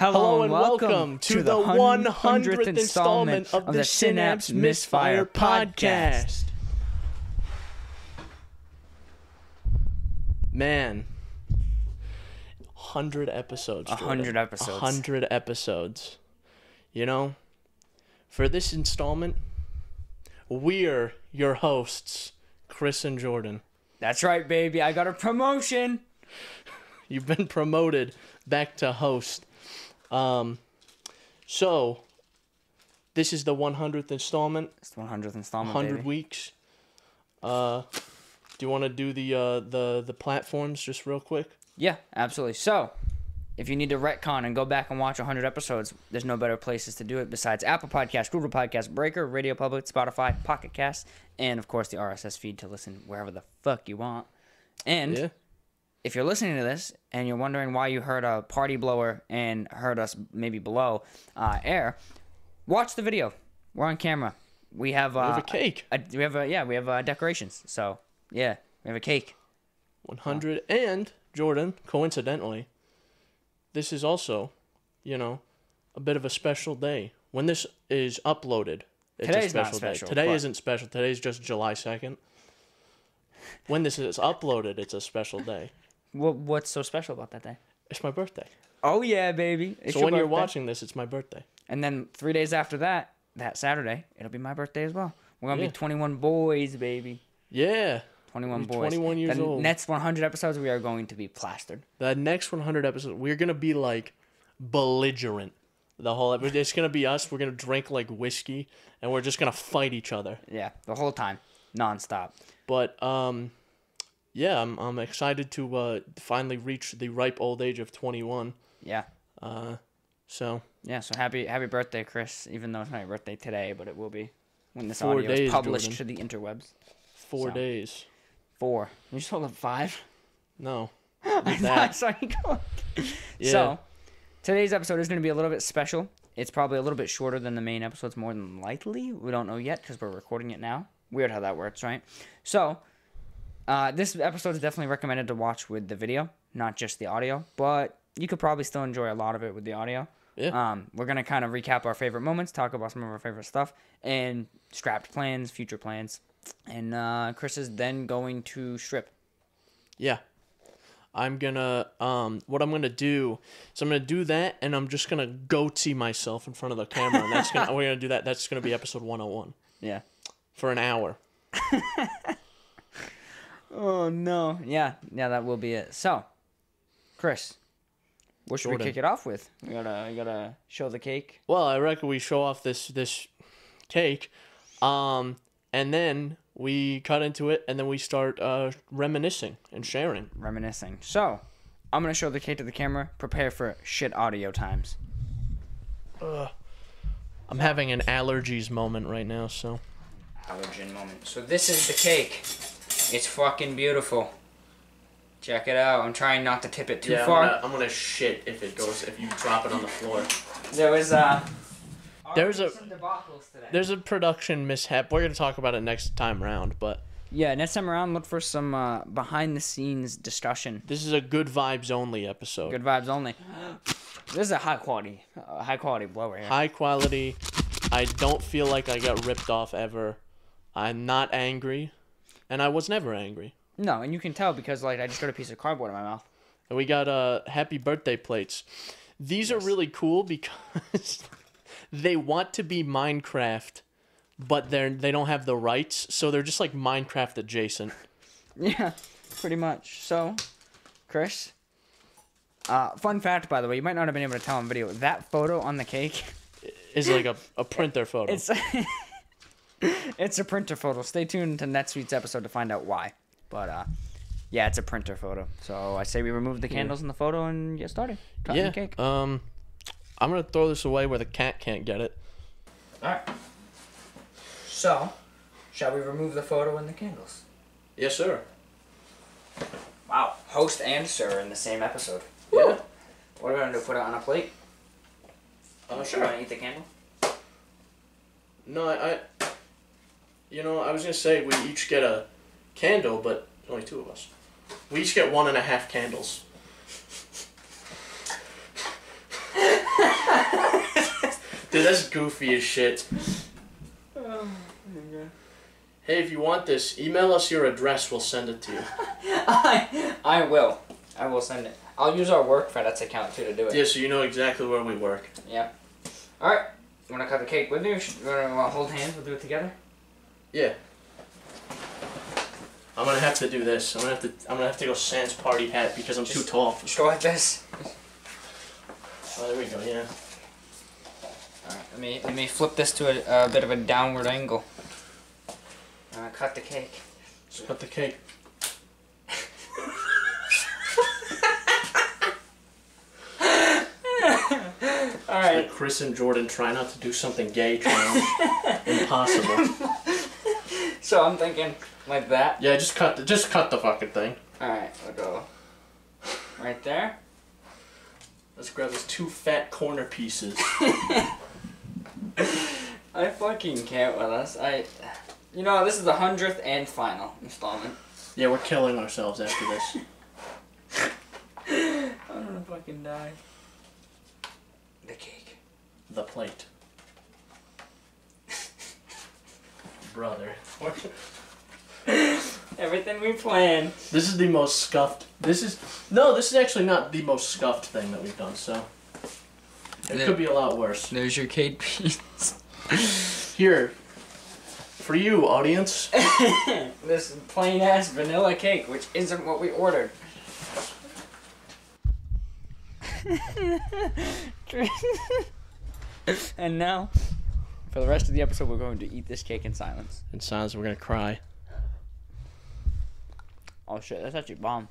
Hello and welcome to the 100th installment of the Synapse Misfire Podcast. Man, 100 episodes. 100 episodes. 100 episodes. You know, for this installment, we're your hosts, Chris and Jordan. That's right, baby. I got a promotion. You've been promoted back to host. So, this is the 100th installment. It's the 100th installment, 100 baby. weeks. Do you want to do the platforms just real quick? Yeah, absolutely. So, if you need to retcon and go back and watch 100 episodes, there's no better places to do it besides Apple Podcasts, Google Podcasts, Breaker, Radio Public, Spotify, Pocket Cast, and, of course, the RSS Feed to listen wherever the fuck you want. And if you're listening to this and you're wondering why you heard a party blower and heard us maybe below air, watch the video. We're on camera. We have a cake. We have decorations. So, yeah, we have a cake. 100. And, Jordan, coincidentally, this is also, a bit of a special day. When this is uploaded, it's Today's a special not special, day. Today but... isn't special. Today's just July 2nd. When this is uploaded, it's a special day. What's so special about that day? It's my birthday. Oh, yeah, baby. It's so your when you're birthday. watching this, it's my birthday. And then 3 days after that Saturday, it'll be my birthday as well. We're going to be 21 boys, baby. Yeah. 21 boys. 21 years old. The next 100 episodes, we are going to be plastered. The next 100 episodes, we're going to be, belligerent. The whole episode. It's going to be us. We're going to drink, whiskey, and we're just going to fight each other. Yeah, the whole time. Nonstop. But, yeah, I'm excited to finally reach the ripe old age of 21. Yeah. So. Yeah, so happy birthday, Chris, even though it's not your birthday today, but it will be when this 4 audio days, is published Jordan. to the interwebs. 4 days. 4. You just told him 5? No. I saw you go. Yeah. So, today's episode is going to be a little bit special. It's probably a little bit shorter than the main episodes, more than likely. We don't know yet because we're recording it now. Weird how that works, right? So, this episode is definitely recommended to watch with the video, not just the audio. But you could probably still enjoy a lot of it with the audio. Yeah. We're going to kind of recap our favorite moments, talk about some of our favorite stuff, and scrapped plans, future plans. And Chris is then going to strip. Yeah. I'm gonna, what I'm gonna do is I'm gonna do that, and I'm just gonna goatee myself in front of the camera, and we're gonna do that. That's gonna be episode 101. Yeah. For an hour. Oh, no. Yeah, that will be it. So, Chris, what should we kick it off with? We gotta show the cake. Well, I reckon we show off this cake, and then we cut into it, and then we start reminiscing and sharing. So, I'm gonna show the cake to the camera. Prepare for shit audio times. I'm having an allergies moment right now, so. Allergen moment. So this is the cake. It's fucking beautiful. Check it out. I'm trying not to tip it too far. I'm gonna shit if you drop it on the floor. There's some debacles today. There's a production mishap. We're gonna talk about it next time around, but yeah, next time around, look for some behind the scenes discussion. this is a good vibes only episode. Good vibes only. This is a high quality blower here. High quality. I don't feel like I got ripped off ever. I'm not angry, and I was never angry. No, and you can tell because I just got a piece of cardboard in my mouth. And we got happy birthday plates. These are really cool because they want to be Minecraft, but they don't have the rights, so they're just Minecraft adjacent. Yeah, pretty much. So, Chris, fun fact, by the way, you might not have been able to tell on video, that photo on the cake is a printer photo. It's a printer photo. Stay tuned to next week's episode to find out why. But, yeah, it's a printer photo. So I say we remove the candles in the photo and get started. Cutting the cake. I'm going to throw this away where the cat can't get it. Alright. So, shall we remove the photo and the candles? Yes, sir. Wow. Host and sir in the same episode. Yeah. What are we going to do? Put it on a plate? Sure. You want to eat the candle? No, I was going to say we each get a candle, but only 2 of us. We each get 1.5 candles. Dude, that's goofy as shit. Oh my god. Hey, if you want this, email us your address. We'll send it to you. I will. I will send it. I'll use our work FedEx account too to do it. Yeah, so you know exactly where we work. Yeah. All right. You wanna cut the cake with me? You wanna hold hands? We'll do it together. Yeah. I'm gonna have to do this. I'm gonna have to go sans party hat because I'm too tall. Just go like this. Oh, there we go. Yeah. All right. Let me flip this to a bit of a downward angle. Cut the cake. Just cut the cake. All right. Like Chris and Jordan try not to do something gay. Impossible. So I'm thinking like that. Yeah, just cut the fucking thing. All right. We'll go right there. Let's grab these 2 fat corner pieces. I fucking can't with us. You know, this is the 100th and final installment. Yeah, we're killing ourselves after this. I'm gonna fucking die. The cake. The plate. Brother. Everything we planned. This is the most scuffed. This is actually not the most scuffed thing that we've done, so. It could be a lot worse. There's your cake piece. Here. For you, audience. This plain ass vanilla cake, which isn't what we ordered. And now, for the rest of the episode, we're going to eat this cake in silence. In silence, we're gonna cry. Oh shit, that's actually bomb.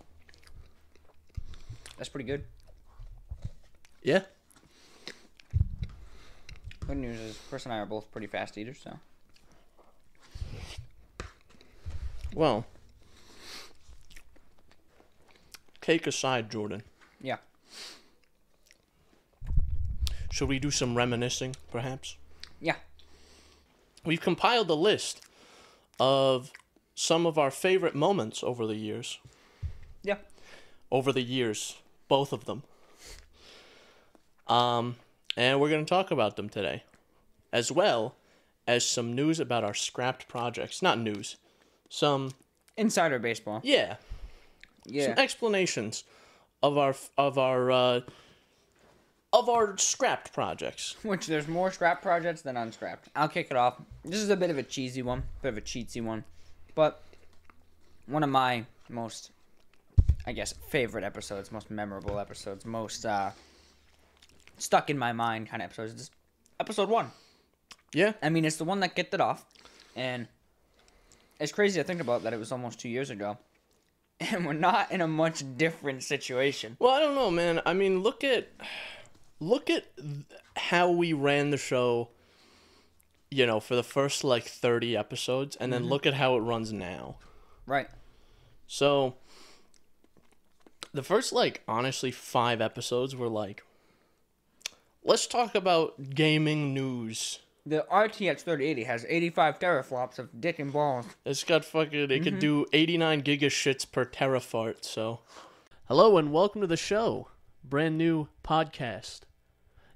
That's pretty good. Yeah. Good news is Chris and I are both pretty fast eaters, so. Well. Cake aside, Jordan. Yeah. Should we do some reminiscing, perhaps? Yeah. We've compiled a list of some of our favorite moments over the years. Yeah. Over the years. Both of them. And we're going to talk about them today. As well as some news about our scrapped projects. Not news. Some... Insider baseball. Yeah. Yeah. Some explanations of our scrapped projects. Which there's more scrap projects than unscrapped. I'll kick it off. This is a bit of a cheesy one, bit of a cheatsy one, but one of my most, I guess, favorite episodes, most memorable episodes, most stuck in my mind kind of episodes is episode 1. Yeah. I mean, it's the one that kicked it off, and it's crazy to think about that it was almost 2 years ago, and we're not in a much different situation. Well, I don't know, man. I mean, look at how we ran the show, you know, for the first, 30 episodes, and then look at how it runs now. Right. So, the first, honestly, 5 episodes were let's talk about gaming news. The RTX 3080 has 85 teraflops of dick and balls. It's got it can do 89 gigashits per terafart, so. Hello and welcome to the show. Brand new podcast.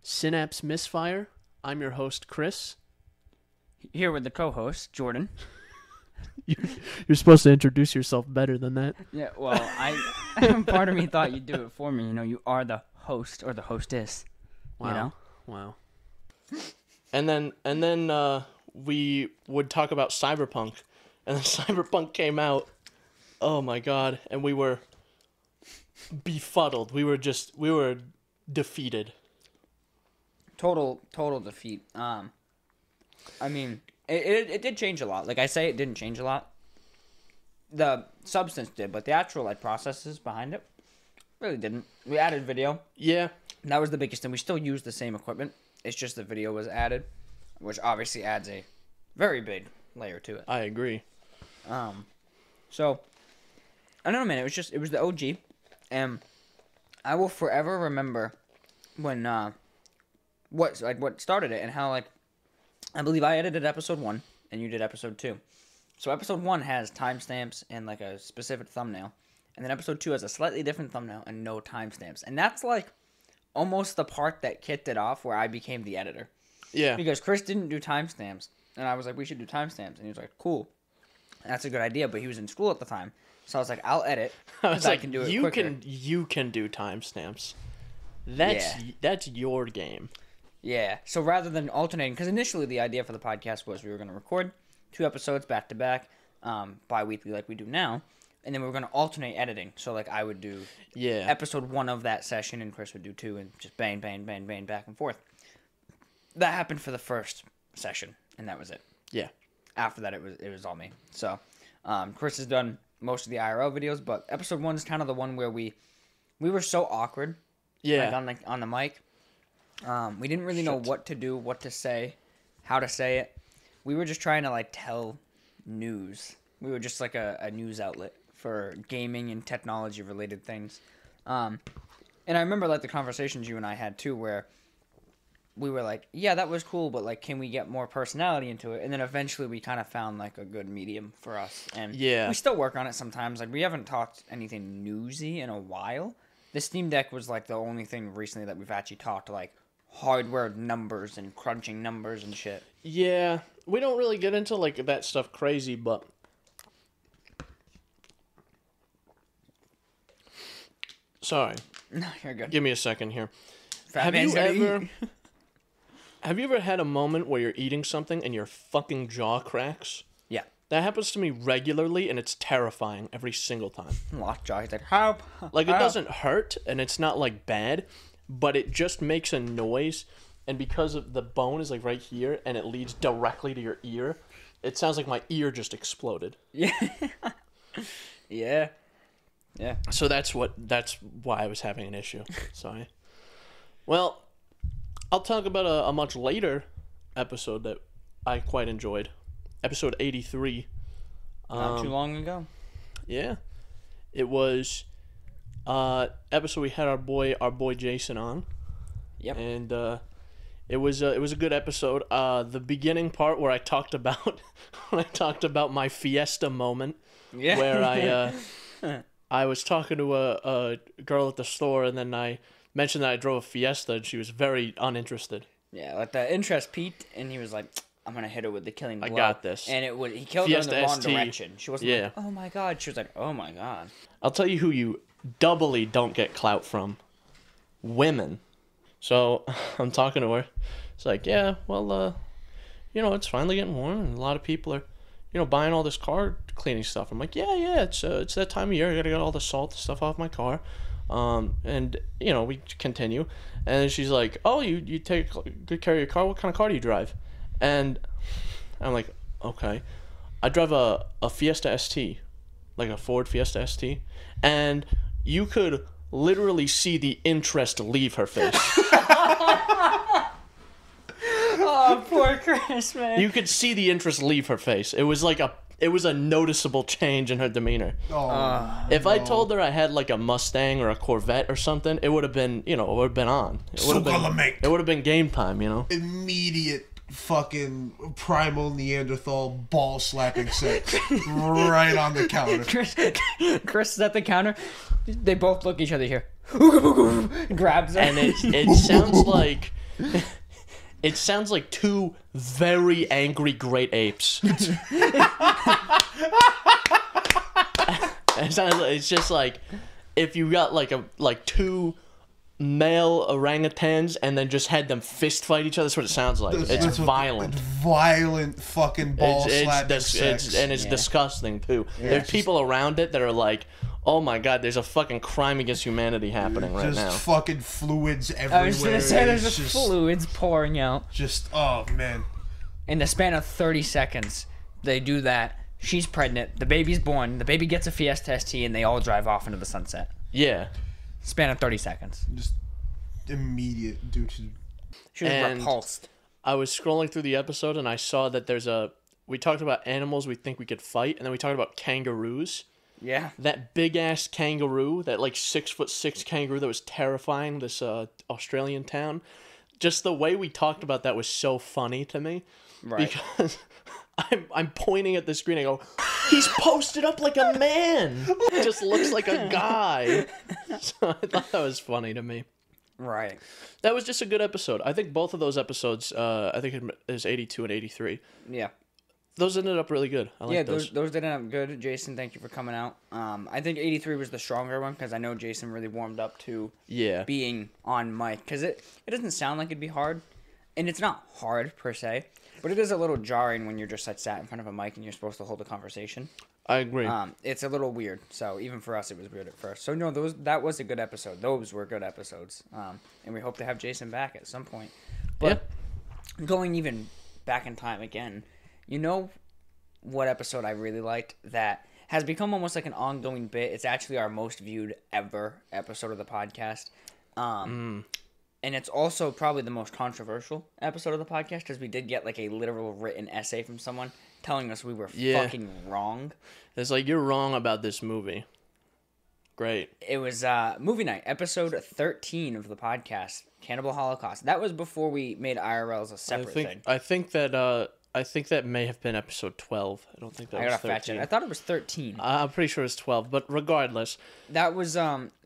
Synapse Misfire. I'm your host, Chris. Here with the co-host, Jordan. You're supposed to introduce yourself better than that. Yeah, well, part of me thought you'd do it for me. You know, you are the host or the hostess. Wow. You know? Wow. And then we would talk about Cyberpunk, and then Cyberpunk came out. Oh my god! And we were befuddled. We were defeated. Total defeat. I mean, it did change a lot. Like I say, it didn't change a lot. The substance did, but the actual processes behind it really didn't. We added video. Yeah. That was the biggest thing. We still used the same equipment. It's just the video was added, which obviously adds a very big layer to it. I agree. So I don't know, man. It was the OG, and I will forever remember when what started it and how I believe I edited episode 1 and you did episode 2. So episode 1 has timestamps and a specific thumbnail, and then episode 2 has a slightly different thumbnail and no timestamps, and that's almost the part that kicked it off where I became the editor. Yeah. Because Chris didn't do timestamps. And I was like, we should do timestamps. And he was like, cool. That's a good idea. But he was in school at the time. So I was like, I'll edit. I was like, can do it you quicker. you can do timestamps. That's your game. Yeah. So rather than alternating, because initially the idea for the podcast was we were going to record 2 episodes back to back, bi-weekly like we do now. And then we were going to alternate editing. So, like, I would do episode 1 of that session, and Chris would do 2, and just bang, bang, bang, bang, back and forth. That happened for the first session, and that was it. Yeah. After that, it was all me. So, Chris has done most of the IRL videos, but episode 1 is kind of the one where we were so awkward. Yeah. On the mic. We didn't really know what to do, what to say, how to say it. We were just trying to, like, tell news. We were just like a news outlet for gaming and technology related things. And I remember like the conversations you and I had too, where we were like, yeah, that was cool, but like, can we get more personality into it? And then eventually we kind of found like a good medium for us. And we still work on it sometimes. Like we haven't talked anything newsy in a while. The Steam Deck was like the only thing recently that we've actually talked like hardware numbers and crunching numbers and shit. Yeah, we don't really get into like that stuff crazy, but sorry. No, you're good. Give me a second here. Have you ever had a moment where you're eating something and your fucking jaw cracks? Yeah. That happens to me regularly, and it's terrifying every single time. Lockjaw, he's like, help. Like, it doesn't hurt, and it's not, like, bad, but it just makes a noise, and because of the bone is, like, right here, and it leads directly to your ear, it sounds like my ear just exploded. Yeah. Yeah. Yeah. So that's why I was having an issue. Sorry. Well, I'll talk about a much later episode that I quite enjoyed. Episode 83. Not too long ago. Yeah. It was episode we had our boy Jason on. Yep. And it was a good episode. The beginning part where I talked about my Fiesta moment. Yeah. Where I was talking to a girl at the store, and then I mentioned that I drove a Fiesta, and she was very uninterested. Yeah, like the interest peaked, and he was like, I'm going to hit her with the killing blow. I got this. And he killed Fiesta her in the wrong ST. direction. She wasn't like, oh my God. She was like, oh my God. I'll tell you who you doubly don't get clout from. Women. So I'm talking to her. It's like, yeah, well, it's finally getting warm, and a lot of people are, buying all this car cleaning stuff. I'm like, yeah, it's that time of year. I gotta get all the salt and stuff off my car. And we continue, and then she's like, oh, you take good care of your car. What kind of car do you drive? And I'm like, okay, I drive a Fiesta ST, like a Ford Fiesta ST, and you could literally see the interest leave her face. Oh, poor Chris, man. You could see the interest leave her face. It was a noticeable change in her demeanor. If I told her I had like a Mustang or a Corvette or something, it would have been, on. It would have been game time, Immediate fucking primal Neanderthal ball slapping sex right on the counter. Chris is at the counter. They both look at each other here. Grabs her. And it sounds like... It sounds like 2 very angry great apes. It's just like if you got like 2 male orangutans and then just had them fist fight each other. That's what it sounds like. It's violent. Violent fucking ball slapping sex. It's disgusting too. Yeah, There's people around it that are like, oh my God, there's a fucking crime against humanity happening right now. Just fucking fluids everywhere. I was going to say there's just fluids pouring out. Just, oh man. In the span of 30 seconds, they do that. She's pregnant. The baby's born. The baby gets a Fiesta ST, and they all drive off into the sunset. Yeah. Span of 30 seconds. Just immediate due to... She was repulsed. I was scrolling through the episode, and I saw that we talked about animals we think we could fight, and then we talked about kangaroos. Yeah. That big-ass kangaroo, that, 6'6" kangaroo that was terrifying, this Australian town. Just the way we talked about that was so funny to me. Right. Because I'm pointing at the screen, I go, he's posted up like a man! Just looks like a guy! So I thought that was funny to me. Right. That was just a good episode. I think both of those episodes, I think it is 82 and 83. Yeah. Those ended up really good. I like those. Those did end up good. Jason, thank you for coming out. I think 83 was the stronger one because I know Jason really warmed up to being on mic. Because it doesn't sound like it'd be hard. And it's not hard, per se. But it is a little jarring when you're just like sat in front of a mic and you're supposed to hold a conversation. I agree. It's a little weird. So even for us, it was weird at first. So no, that was a good episode. Those were good episodes. And we hope to have Jason back at some point. But going even back in time again, you know what episode I really liked that has become almost like an ongoing bit? It's actually our most viewed ever episode of the podcast. And it's also probably the most controversial episode of the podcast because we did get like a literal written essay from someone telling us we were fucking wrong. It's like, you're wrong about this movie. Great. It was movie night, episode 13 of the podcast, Cannibal Holocaust. That was before we made IRLs a separate thing. I think that may have been episode 12. I don't think that was 13. I gotta fact check. I thought it was 13. I'm pretty sure it's 12, but regardless. That was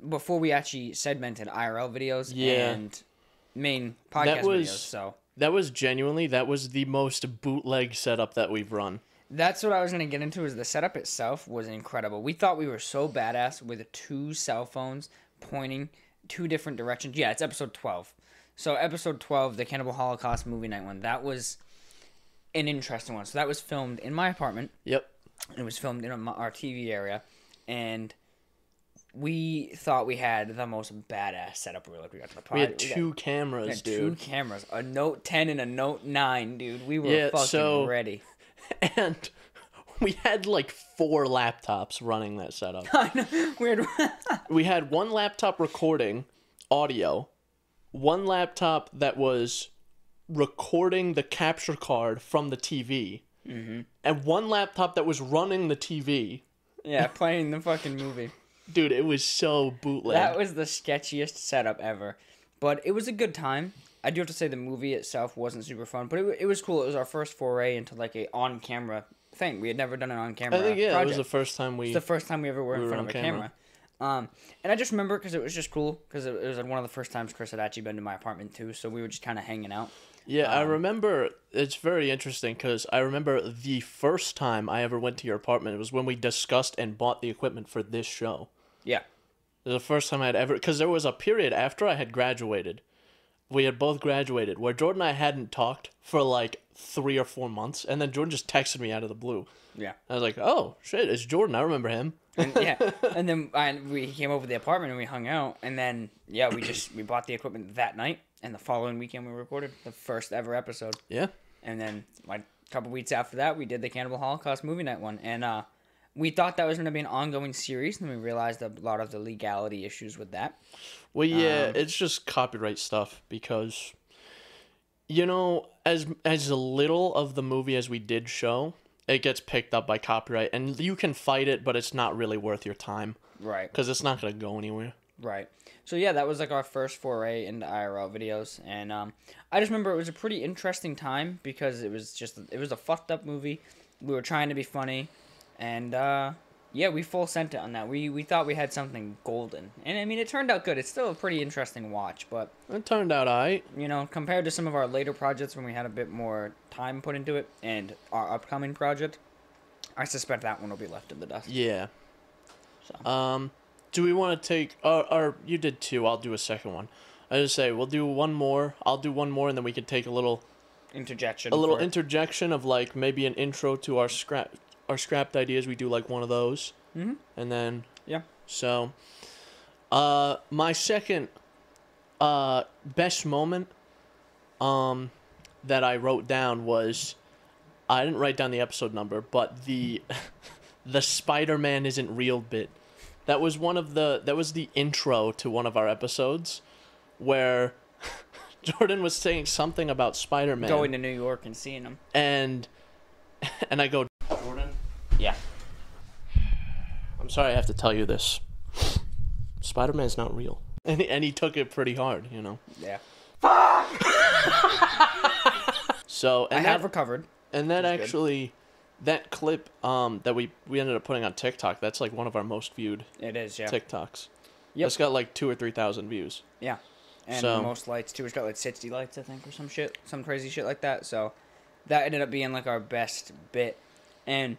before we actually segmented IRL videos and main podcast videos. So that was the most bootleg setup that we've run. That's what I was going to get into, is the setup itself was incredible. We thought we were so badass with 2 cell phones pointing 2 different directions. Yeah, it's episode 12. So episode 12, the Cannibal Holocaust movie night one, that was an interesting one. So that was filmed in my apartment. Yep. It was filmed in our TV area. And we thought we had the most badass setup. We got to the pod. We had 2 cameras, dude. 2 cameras. A Note 10 and a Note 9, dude. We were fucking ready. And we had like 4 laptops running that setup. I know. Weird. We had 1 laptop recording audio, 1 laptop that was recording the capture card from the TV, and 1 laptop that was running the TV. Yeah, playing the fucking movie. Dude, it was so bootleg. That was the sketchiest setup ever. But it was a good time. I do have to say the movie itself wasn't super fun, but it was cool. It was our first foray into like a on-camera thing. We had never done an on-camera project. It was the first time we... It's the first time we ever were in front of a camera. And I just remember because it was just cool, because it was one of the first times Chris had actually been to my apartment too, so we were just kind of hanging out. Yeah, I remember, it's very interesting, because I remember the first time I ever went to your apartment, it was when we discussed and bought the equipment for this show. Yeah. It was the first time I'd ever... Because there was a period after I had graduated. We had both graduated, where Jordan and I hadn't talked for like 3 or 4 months, and then Jordan just texted me out of the blue. Yeah. I was like, oh, shit, it's Jordan. I remember him. And, and then we came over to the apartment and we hung out, and then, we bought the equipment that night, and the following weekend we recorded the first ever episode. Yeah. And then, like, a couple weeks after that, we did the Cannibal Holocaust movie night one, and we thought that was going to be an ongoing series, and we realized a lot of the legality issues with that. Well, yeah, it's just copyright stuff, because, you know, as little of the movie as we did show, it gets picked up by copyright, and you can fight it, but it's not really worth your time. Right. Because it's not going to go anywhere. Right. So, yeah, that was, like, our first foray into IRL videos, and I just remember it was a pretty interesting time, because it was a fucked up movie. We were trying to be funny, and, we full sent it on that. We thought we had something golden. And, I mean, it turned out good. It's still a pretty interesting watch, but... It turned out alright. You know, compared to some of our later projects when we had a bit more time put into it, and our upcoming project, I suspect that one will be left in the dust. Yeah. So. Do we want to take... you did 2. I'll do a second one. I just say, we'll do one more. I'll do one more, and then we can take a little... Interjection. A little interjection of, like, maybe an intro to our scrapped ideas. We do like one of those, and then So, my second best moment that I wrote down was, I didn't write down the episode number, but the the Spider-Man isn't real bit. That was the intro to one of our episodes, where Jordan was saying something about Spider-Man going to New York and seeing him, and I go, Jordan? Yeah. I'm sorry I have to tell you this. Spider-Man's not real. And he took it pretty hard, you know? Yeah. So, I have recovered. And that actually, that clip that we ended up putting on TikTok, that's like one of our most viewed it is, yeah. TikToks. Yep. It's got like 2,000 or 3,000 views. Yeah. and So- most lights too. It's got like 60 lights, I think, or some crazy shit like that. So that ended up being like our best bit. And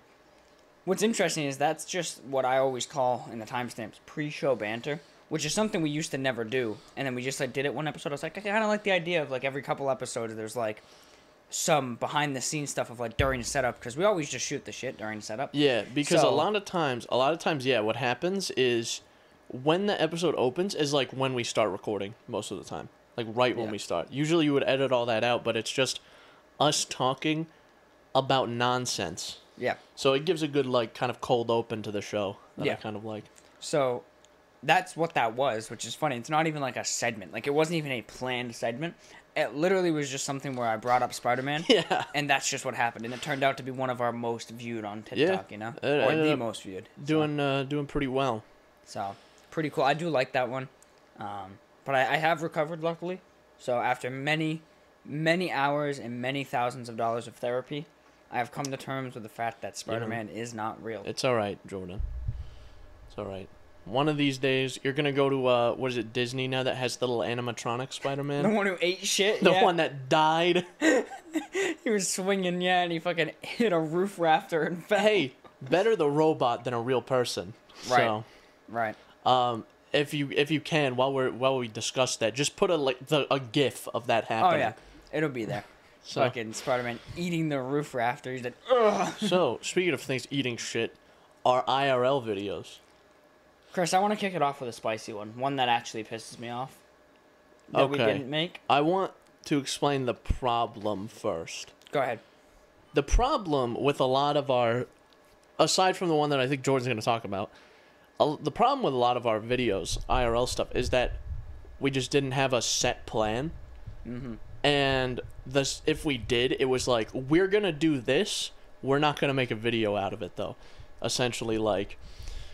what's interesting is that's just what I always call in the timestamps pre-show banter, which is something we used to never do. And then we just like did it one episode. I was like, I kind of like the idea of like every couple episodes there's like some behind the scenes stuff of like during setup, because we always just shoot the shit during setup. Yeah, because So- a lot of times, yeah, what happens is when the episode opens is like when we start recording most of the time. Like right when Yeah. we start. Usually you would edit all that out, but it's just us talking about nonsense. Yeah. So it gives a good like kind of cold open to the show that I Yeah. kind of like. So that's what that was, which is funny. It's not even like a segment. Like it wasn't even a planned segment. It literally was just something where I brought up Spider-Man. Yeah. And that's just what happened. And it turned out to be one of our most viewed on TikTok, Yeah. you know? It Or ended the up most viewed. Doing pretty well. So, pretty cool. I do like that one. But I have recovered, luckily. So, after many, many hours and many thousands of dollars of therapy, I have come to terms with the fact that Spider-Man is not real. It's all right, Jordan. It's all right. One of these days, you're gonna go to what is it, Disney now that has the little animatronic Spider-Man? The one who ate shit? The yeah. one that died. He was swinging, yeah, and he fucking hit a roof rafter and fell. Hey, better the robot than a real person. Right. Right. So, if you can, while we discuss that, just put a GIF of that Oh, happening. yeah. It'll be there. So- Fucking Spider-Man eating the roof rafter. He's like, ugh. So, speaking of things eating shit, our IRL videos. Chris, I want to kick it off with a spicy one that actually pisses me off. That we Okay. didn't make. I want to explain the problem first. Go ahead. The problem with a lot of our, aside from the one that I think Jordan's going to talk about, the problem with a lot of our videos, IRL stuff, is that we just didn't have a set plan. Mm-hmm. And if we did, it was like, we're going to do this, we're not going to make a video out of it, though. Essentially, like,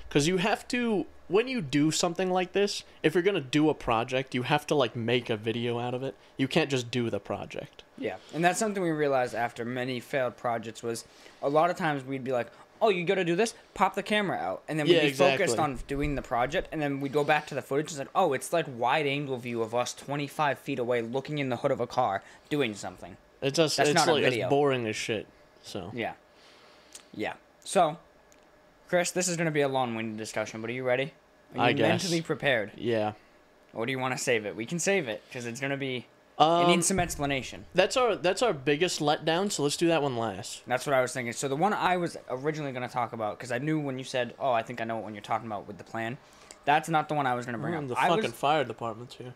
because you have to, when you do something like this, if you're going to do a project, you have to, like, make a video out of it. You can't just do the project. Yeah, and that's something we realized after many failed projects was a lot of times we'd be like, oh, you got to do this? Pop the camera out. And then we'd Yeah, be focused exactly. on doing the project, and then we'd go back to the footage and say, oh, it's like wide-angle view of us 25 feet away looking in the hood of a car doing something. It's just, That's it's not a like, video. it's boring as shit. So, Yeah. Yeah. So, Chris, this is going to be a long-winded discussion, but are you ready? Are you I guess. mentally prepared? yeah. Or do you want to save it? We can save it, because it's going to be... it Um, needs some explanation. that's our biggest letdown, so let's do that one last. That's what I was thinking. So the one I was originally going to talk about, because I knew when you said, oh, I think I know what one you're talking about with the plan, that's not the one I was going to bring up. The I fucking was... fire department's here.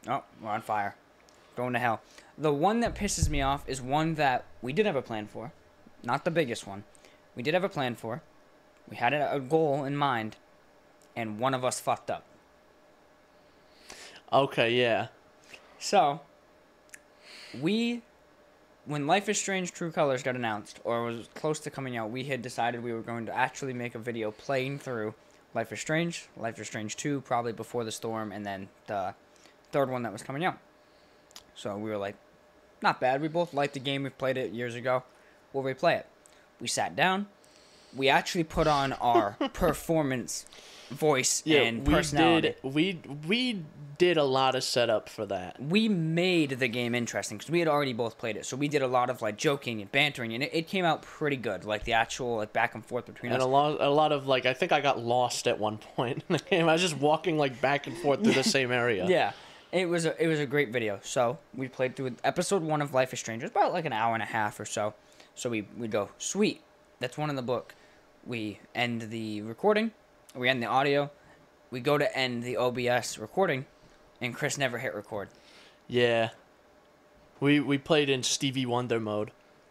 Oh, we're on fire. Going to hell. The one that pisses me off is one that we did have a plan for. Not the biggest one. We did have a plan for. We had a goal in mind, and one of us fucked up. Okay, yeah. So, when Life is Strange True Colors got announced, or was close to coming out, we had decided we were going to actually make a video playing through Life is Strange 2, probably Before the Storm, and then the third one that was coming out. So we were like, not bad. We both liked the game. We've played it years ago. We'll replay it. We sat down. We actually put on our performance, voice, and personality. We did a lot of setup for that. We made the game interesting because we had already both played it. So we did a lot of like joking and bantering, and it came out pretty good. Like the actual like back and forth between And us. a lot of like, I think I got lost at one point in the game. I was just walking like back and forth through the same area. Yeah, it was a great video. So we played through episode 1 of Life is Strange. It was about like an hour and a half or so. So we go, sweet, that's one in the book. We end the recording. We end the audio. We go to end the OBS recording, and Chris never hit record. Yeah. We played in Stevie Wonder mode.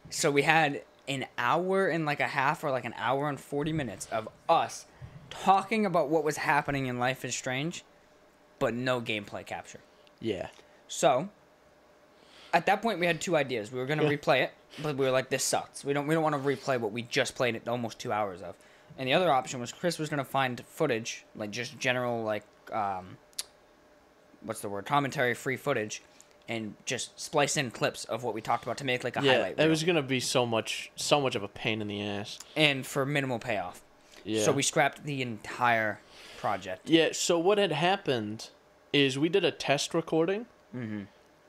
So we had an hour and like a half or like an hour and 40 minutes of us talking about what was happening in Life is Strange, but no gameplay capture. Yeah. So, at that point, we had two ideas. We were going to replay it, but we were like, this sucks. We don't want to replay what we just played it almost 2 hours of. And the other option was Chris was going to find footage, like just general, like, commentary free footage, and just splice in clips of what we talked about to make like a highlight Yeah, reel. it was gonna be so much of a pain in the ass. And for minimal payoff. Yeah. So we scrapped the entire project. Yeah, so what had happened is we did a test recording,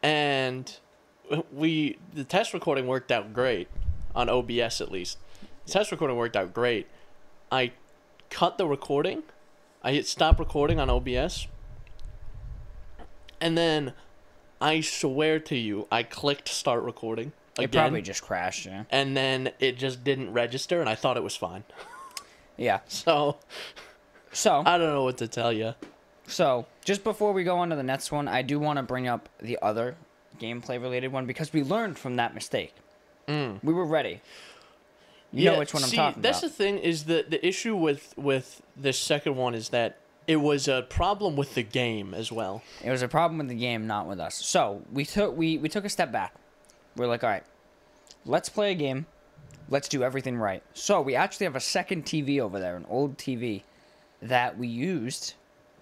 and the test recording worked out great, on OBS at least. The test recording worked out great. I cut the recording. I hit stop recording on OBS. And then, I swear to you, I clicked start recording again. It probably just crashed, yeah. And then it just didn't register, and I thought it was fine. Yeah. So, I don't know what to tell you. So, just before we go on to the next one, I do want to bring up the other gameplay-related one, because we learned from that mistake. We were ready. You know which one I'm talking about. That's the thing, is the issue with this second one is that it was a problem with the game as well. It was a problem with the game, not with us. So, we took a step back. We're like, all right, let's play a game. Let's do everything right. So, we actually have a second TV over there, an old TV, that we used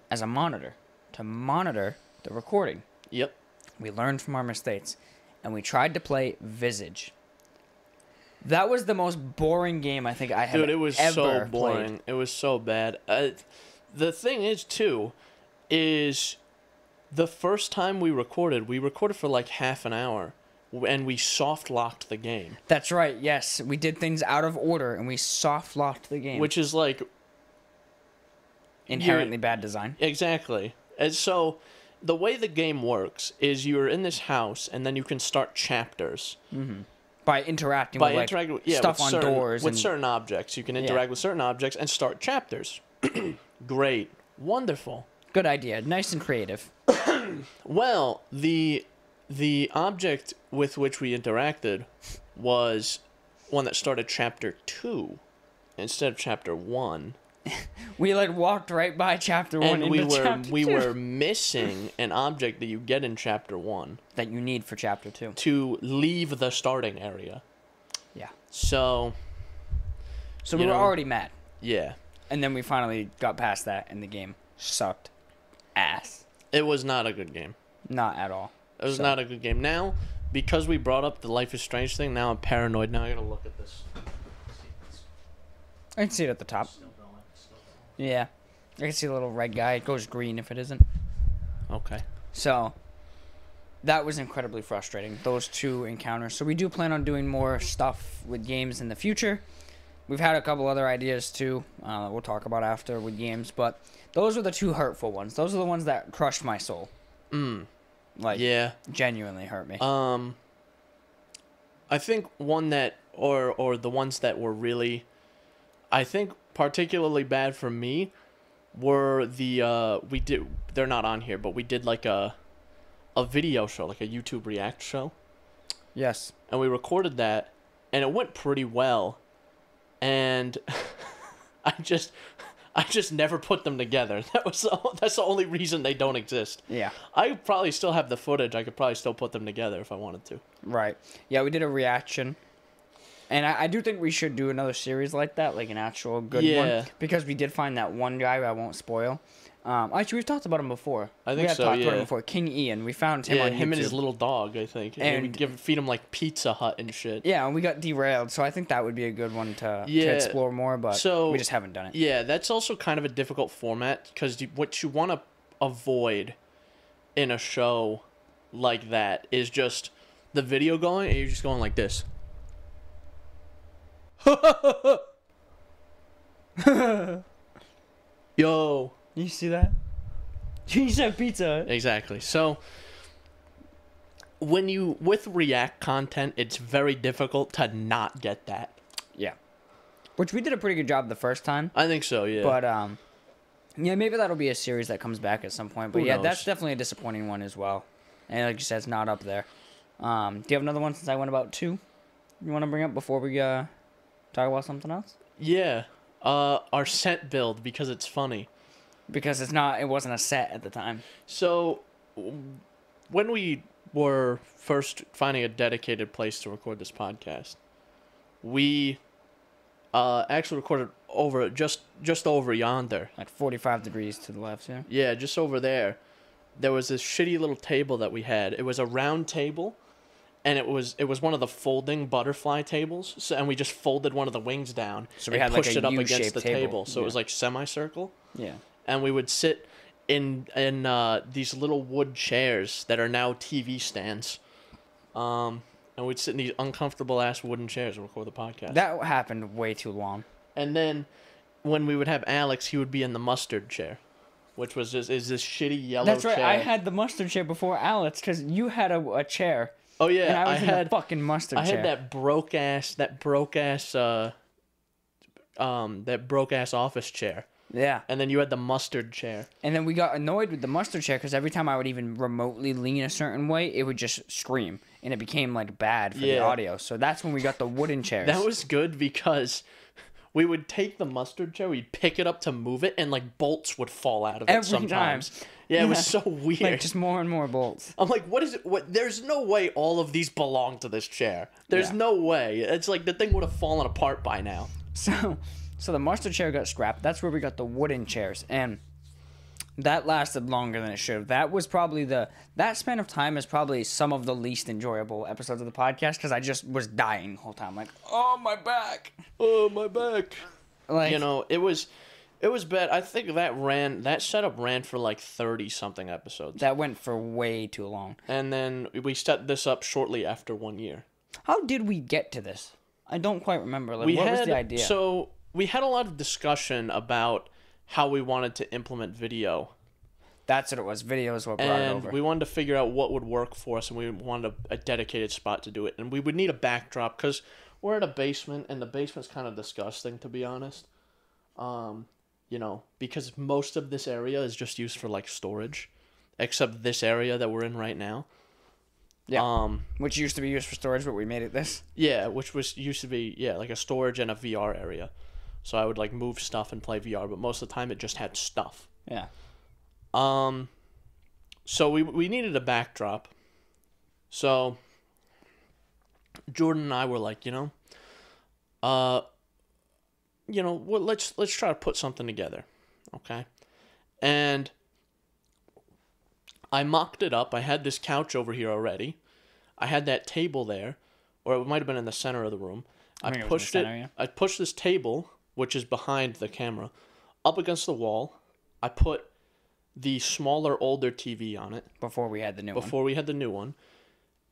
as a monitor to monitor the recording. Yep. We learned from our mistakes, and we tried to play Visage. That was the most boring game I think I have ever played. Dude, it was so boring. Played. It was so bad. The thing is, too, is the first time we recorded for like half an hour, and we soft-locked the game. That's right, yes. We did things out of order, and we soft-locked the game. Which is like... inherently bad design. Exactly. And so, the way the game works is you're in this house, and then you can start chapters. By interacting with stuff on doors. With certain objects. You can interact with certain objects and start chapters. Great. Wonderful. Good idea. Nice and creative. Well, the object with which we interacted was one that started chapter 2 instead of chapter 1. We walked right by chapter 1 and we two. were missing an object that you get in chapter 1 that you need for chapter 2 to leave the starting area. Yeah. So we were already mad. Yeah. And then we finally got past that, and the game sucked ass. It was not a good game. Not at all. It was not a good game. Now, because we brought up the Life is Strange thing, now I'm paranoid. Now I gotta look at this. I can see it at the top. Yeah. I can see a little red guy. It goes green if it isn't. Okay. So, that was incredibly frustrating, those two encounters. So we do plan on doing more stuff with games in the future. We've had a couple other ideas too. We'll talk about after with games, but those are the two hurtful ones. Those are the ones that crushed my soul. Yeah. Genuinely hurt me. I think one that, or the ones that were really, I think particularly bad for me, were they're not on here, but we did like a video show, like a YouTube React show. Yes. And we recorded that, and it went pretty well. And I just never put them together. That's the only reason they don't exist. Yeah. I probably still have the footage. I could probably still put them together if I wanted to. Right. Yeah, we did a reaction. And I do think we should do another series like that, like an actual good one. Because we did find that one guy I won't spoil. Actually, we've talked about him before. I think so, We have talked about him before. King Ian. We found him on YouTube. Him and his little dog, I think. And we feed him like Pizza Hut and shit. Yeah, and we got derailed. So I think that would be a good one to explore more, but we just haven't done it. Yeah, that's also kind of a difficult format because what you want to avoid in a show like that is just the video going and you're just going like this. Yo. You see that? You said pizza. Exactly. So, with React content, it's very difficult to not get that. Yeah. Which we did a pretty good job the first time. I think so, yeah. But, yeah, maybe that'll be a series that comes back at some point. But Who knows? That's definitely a disappointing one as well. And like you said, it's not up there. Do you have another one since I went about 2? You want to bring up before we talk about something else? Yeah. Our set build, because it's funny. Because it wasn't a set at the time. So, when we were first finding a dedicated place to record this podcast, we actually recorded over just over yonder. Like 45 degrees to the left, yeah? Yeah, just over there. There was this shitty little table that we had. It was a round table, and it was one of the folding butterfly tables. So, and we just folded one of the wings down so we had pushed like a it up U-shaped against the table. So yeah. it was like semicircle. Yeah. And we would sit in these little wood chairs that are now TV stands. And we'd sit in these uncomfortable ass wooden chairs and record the podcast. That happened way too long. And then when we would have Alex, he would be in the mustard chair, which was this shitty yellow chair. That's right. I had the mustard chair before Alex because you had a chair. Oh yeah, and I was in the fucking mustard chair. I had that broke ass office chair. Yeah. And then you had the mustard chair. And then we got annoyed with the mustard chair because every time I would even remotely lean a certain way, it would just scream. And it became, like, bad for the audio. So that's when we got the wooden chairs. That was good because we would take the mustard chair, we'd pick it up to move it, and, like, bolts would fall out of it sometimes. Every time. Yeah, it was so weird. Like, just more and more bolts. I'm like, what is it? There's no way all of these belong to this chair. There's no way. It's like the thing would have fallen apart by now. So the mustard chair got scrapped. That's where we got the wooden chairs. And that lasted longer than it should have. That was probably that span of time is probably some of the least enjoyable episodes of the podcast because I just was dying the whole time. Like, oh, my back. Oh, my back. Like, you know, it was bad. I think that setup ran for like 30-something episodes. That went for way too long. And then we set this up shortly after 1 year. How did we get to this? I don't quite remember. Like, what was the idea? So we had a lot of discussion about how we wanted to implement video. That's what it was. Video is what brought it over. And we wanted to figure out what would work for us, and we wanted a dedicated spot to do it. And we would need a backdrop because we're in a basement, and the basement's kind of disgusting, to be honest. You know, because most of this area is just used for, like, storage, except this area that we're in right now. Yeah. Which used to be used for storage, but we made it this. Yeah, which used to be, like a storage and a VR area. So I would, like, move stuff and play VR, but most of the time it just had stuff. Yeah. So we needed a backdrop. So Jordan and I were like, well, let's try to put something together, okay? And I mocked it up. I had this couch over here already. I had that table there, or it might have been in the center of the room. I pushed it. Yeah. I pushed this table, which is behind the camera, up against the wall. I put the smaller, older TV on it. Before we had the new one.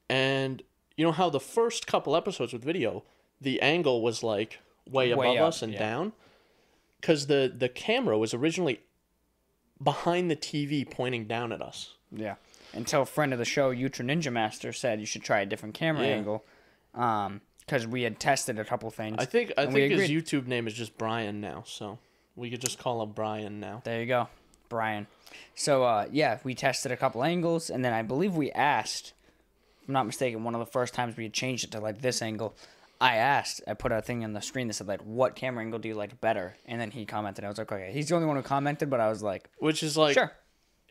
And you know how the first couple episodes with video, the angle was like way above us and down? Because the camera was originally behind the TV pointing down at us. Yeah. Until a friend of the show, Ultra Ninja Master, said you should try a different camera angle. Because we had tested a couple things. I think his YouTube name is just Brian now, so we could just call him Brian now. There you go. Brian. So, we tested a couple angles, and then I believe we asked, if I'm not mistaken, one of the first times we had changed it to, like, this angle, I put a thing on the screen that said, like, what camera angle do you like better? And then he commented. I was like, okay. He's the only one who commented, but I was like... Which is like... Sure.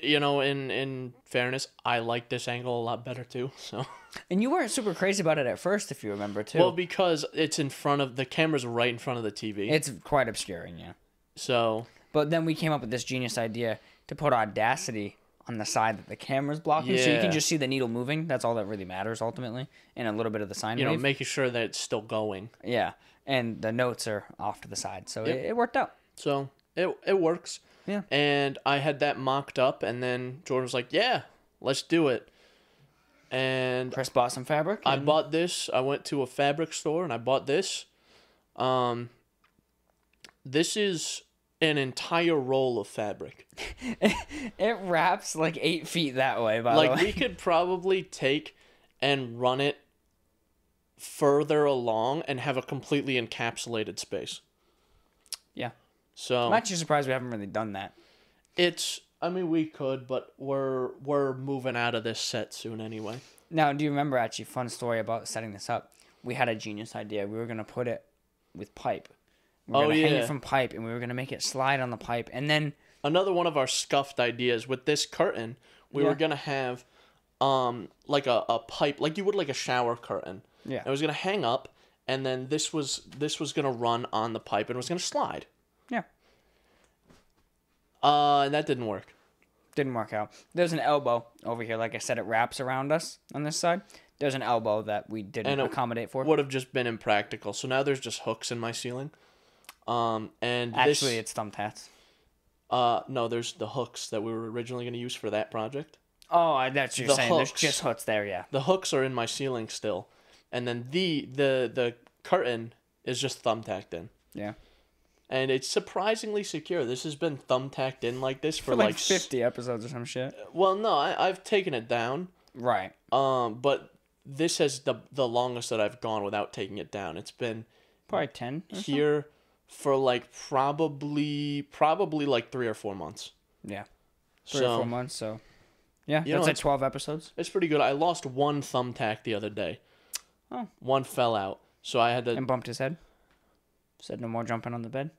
In fairness, I like this angle a lot better, too, so... And you weren't super crazy about it at first, if you remember, too. Well, because it's in front of... The camera's right in front of the TV. It's quite obscuring, yeah. So... But then we came up with this genius idea to put Audacity on the side that the camera's blocking, so you can just see the needle moving. That's all that really matters, ultimately. And a little bit of the sine wave. Making sure that it's still going. Yeah, and the notes are off to the side, so it worked out. So, it works. Yeah. And I had that mocked up, and then Jordan was like, yeah, let's do it. And Chris bought some fabric. I bought this. I went to a fabric store, and I bought this. This is an entire roll of fabric. It wraps like 8 feet that way, by the way. Like, we could probably take and run it further along and have a completely encapsulated space. Yeah. So I'm actually surprised we haven't really done that. We could, but we're moving out of this set soon anyway. Now, do you remember, actually, fun story about setting this up? We had a genius idea. We were going to put it with pipe. We were going to hang it from pipe, and we were going to make it slide on the pipe, and then... Another one of our scuffed ideas, with this curtain, we were going to have, like a pipe, like you would like a shower curtain. Yeah. It was going to hang up, and then this was going to run on the pipe, and it was going to slide. Yeah. And that didn't work. Didn't work out. There's an elbow over here. Like I said, it wraps around us on this side. There's an elbow that we didn't accommodate for. Would have just been impractical. So now there's just hooks in my ceiling. And actually, it's thumbtacks. No, there's the hooks that we were originally going to use for that project. Oh, that's what you're The saying. hooks. There's just hooks there, yeah. The hooks are in my ceiling still, and then the curtain is just thumbtacked in. Yeah. And it's surprisingly secure. This has been thumbtacked in like this for like 50 episodes or some shit. Well, no, I've taken it down. Right. But this has the longest that I've gone without taking it down. It's been probably 10 here for like probably like 3 or 4 months. Yeah. 3 or 4 months, so yeah, that's like 12 episodes. It's pretty good. I lost one thumbtack the other day. Oh. One fell out. So I had to... And bumped his head? Said no more jumping on the bed?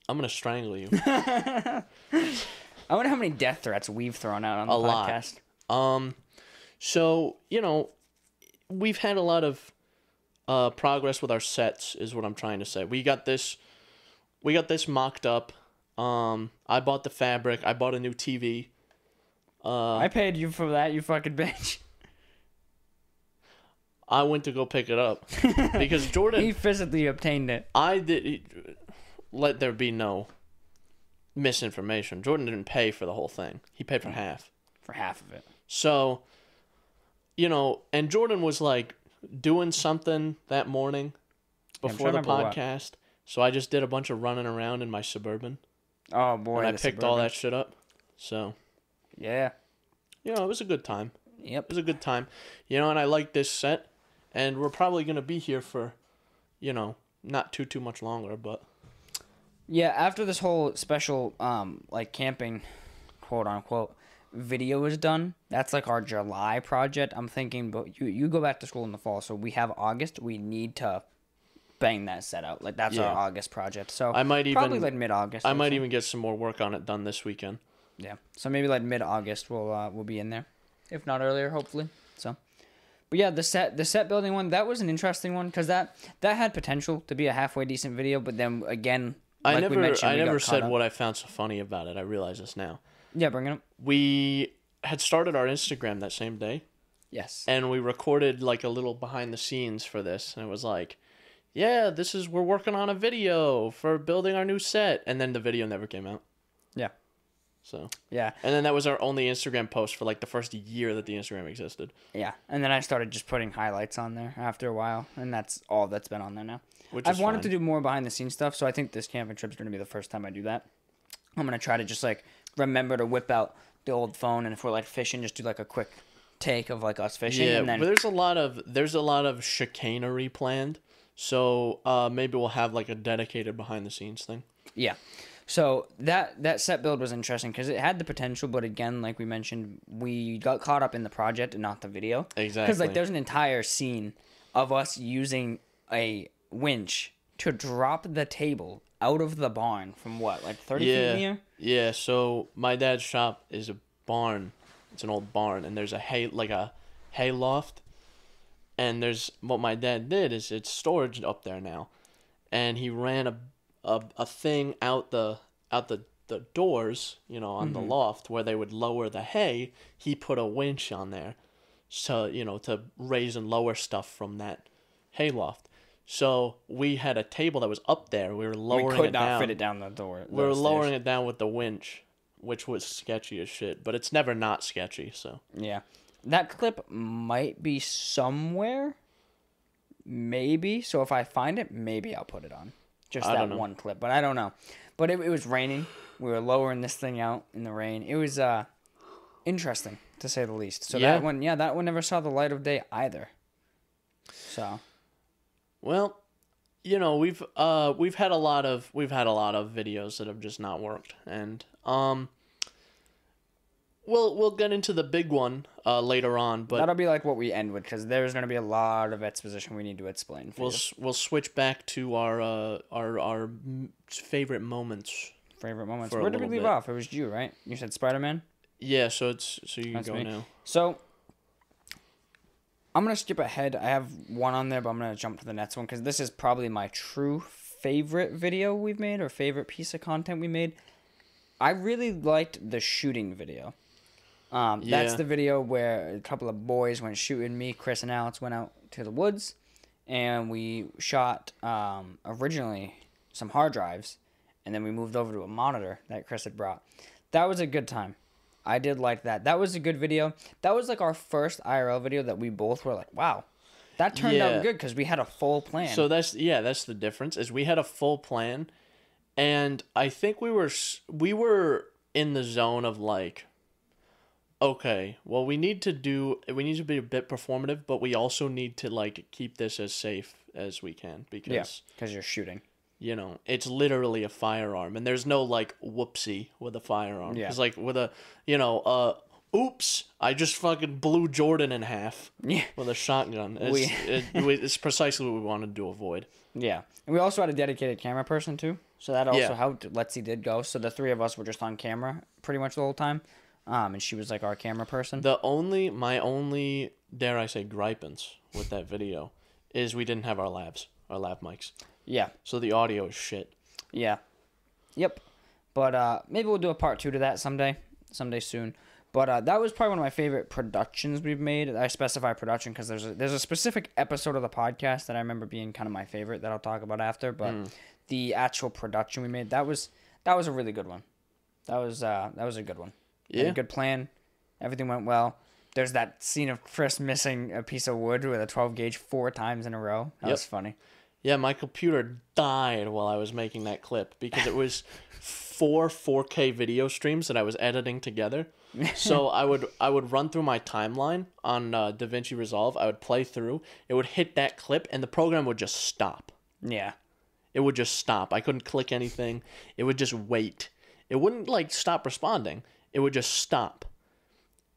I'm going to strangle you. I wonder how many death threats we've thrown out on the podcast. Lot. So, we've had a lot of progress with our sets, is what I'm trying to say. We got this mocked up. I bought the fabric. I bought a new TV. I paid you for that, you fucking bitch. I went to go pick it up because Jordan... He physically obtained it. I did... Let there be no misinformation. Jordan didn't pay for the whole thing. He paid for half. For half of it. So, and Jordan was like doing something that morning before the podcast. What? So I just did a bunch of running around in my Suburban. Oh, boy. And I picked all that shit up. So... Yeah. It was a good time. Yep. It was a good time. And I like this set. And we're probably going to be here for, not too much longer, but... Yeah, after this whole special, camping, quote-unquote, video is done, that's like our July project. I'm thinking, but you go back to school in the fall, so we have August. We need to bang that set out. Like, that's our August project. So I might probably like mid-August. I might even get some more work on it done this weekend. Yeah, so maybe like mid-August we'll be in there, if not earlier, hopefully. So, but yeah, the set building one, that was an interesting one because that had potential to be a halfway decent video, but then again, I never said what I found so funny about it. I realize this now. Yeah, bring it up. We had started our Instagram that same day. Yes. And we recorded like a little behind the scenes for this, and it was like, yeah, we're working on a video for building our new set, and then the video never came out. Yeah. So yeah, and then that was our only Instagram post for like the first year that the Instagram existed. Yeah, and then I started just putting highlights on there after a while, and that's all that's been on there now. I've wanted to do more behind the scenes stuff, so I think this camping trip's going to be the first time I do that. I'm going to try to just like remember to whip out the old phone, and if we're like fishing, just do like a quick take of like us fishing. Yeah, and then... but there's a lot of chicanery planned, so maybe we'll have like a dedicated behind the scenes thing. Yeah. So that set build was interesting because it had the potential, but again, like we mentioned, we got caught up in the project and not the video. Exactly. Because like there's an entire scene of us using a winch to drop the table out of the barn from what, like 30 feet in the air? Yeah. So my dad's shop is a barn. It's an old barn, and there's a hay loft, and what my dad did is it's storage up there now, and he ran a thing out the doors, on the loft where they would lower the hay. He put a winch on there, so to raise and lower stuff from that hay loft. So we had a table that was up there. We were lowering it down. We could not fit it down the door. We were lowering it down with the winch, which was sketchy as shit. But it's never not sketchy. So yeah, that clip might be somewhere. Maybe. So if I find it, maybe I'll put it on. Just that one clip, but I don't know. But it was raining. We were lowering this thing out in the rain. It was interesting, to say the least. So that one never saw the light of day either. So, well, we've had a lot of videos that have just not worked, and we'll get into the big one later on, but that'll be like what we end with because there's going to be a lot of exposition we need to explain. We'll switch back to our favorite moments. Where did we leave off? It was you, right? You said Spider-Man? Yeah, so you can go now. So I'm going to skip ahead. I have one on there, but I'm going to jump to the next one because this is probably my true favorite video we've made or favorite piece of content we made. I really liked the shooting video. That's the video where a couple of boys went shooting. Me, Chris, and Alex went out to the woods, and we shot originally some hard drives, and then we moved over to a monitor that Chris had brought. That was a good time. I did like that. That was a good video. That was like our first IRL video that we both were like, wow, that turned out good because we had a full plan. So that's the difference is we had a full plan, and I think we were in the zone of like, okay, well we need to be a bit performative, but we also need to like keep this as safe as we can because you're shooting. You know, it's literally a firearm, and there's no like whoopsie with a firearm. Yeah. Because like with a, oops, I just fucking blew Jordan in half. Yeah. With a shotgun. It's precisely what we wanted to avoid. Yeah, and we also had a dedicated camera person too, so that also helped. Letsy did go, so the three of us were just on camera pretty much the whole time, and she was like our camera person. My only dare I say gripings with that video is we didn't have our lav mics. Yeah. So the audio is shit. Yeah. Yep. But maybe we'll do a part 2 to that someday soon. But that was probably one of my favorite productions we've made. I specify production because there's a specific episode of the podcast that I remember being kind of my favorite that I'll talk about after. But the actual production we made, that was a really good one. That was a good one. Yeah. Had a good plan. Everything went well. There's that scene of Chris missing a piece of wood with a 12 gauge 4 times in a row. That was funny. Yeah, my computer died while I was making that clip because it was 4 4K video streams that I was editing together. So I would run through my timeline on DaVinci Resolve. I would play through. It would hit that clip, and the program would just stop. Yeah. It would just stop. I couldn't click anything. It would just wait. It wouldn't, like, stop responding. It would just stop.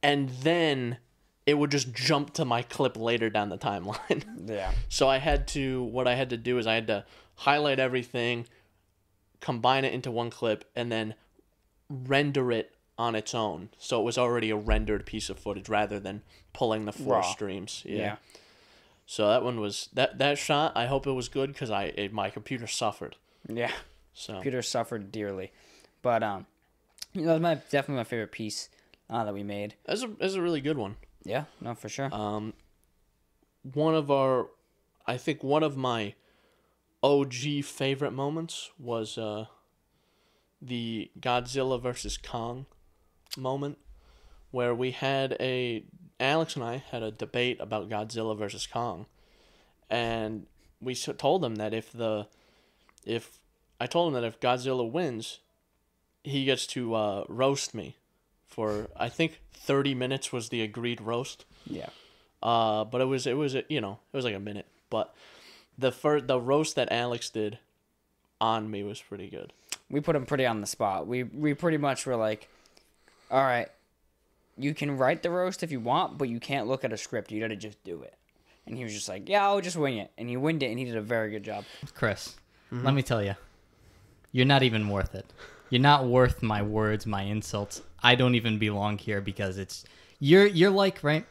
And then it would just jump to my clip later down the timeline. Yeah. So what I had to do is I had to highlight everything, combine it into one clip, and then render it on its own. So it was already a rendered piece of footage rather than pulling the 4 streams. Yeah. So that one was, that shot, I hope it was good because my computer suffered. Yeah. So computer suffered dearly. But, that was definitely my favorite piece that we made. That's a really good one. Yeah, no, for sure. One of my OG favorite moments was the Godzilla versus Kong moment, where Alex and I had a debate about Godzilla versus Kong, and we told him that if Godzilla wins, he gets to roast me. For I think 30 minutes was the agreed roast. Yeah. But it was like a minute. But the roast that Alex did on me was pretty good. We put him pretty on the spot. We pretty much were like, all right, you can write the roast if you want, but you can't look at a script. You got to just do it. And he was just like, yeah, I'll just wing it. And he winged it, and he did a very good job. Chris, let me tell you, you're not even worth it. You're not worth my words, my insults. I don't even belong here because you're like, right?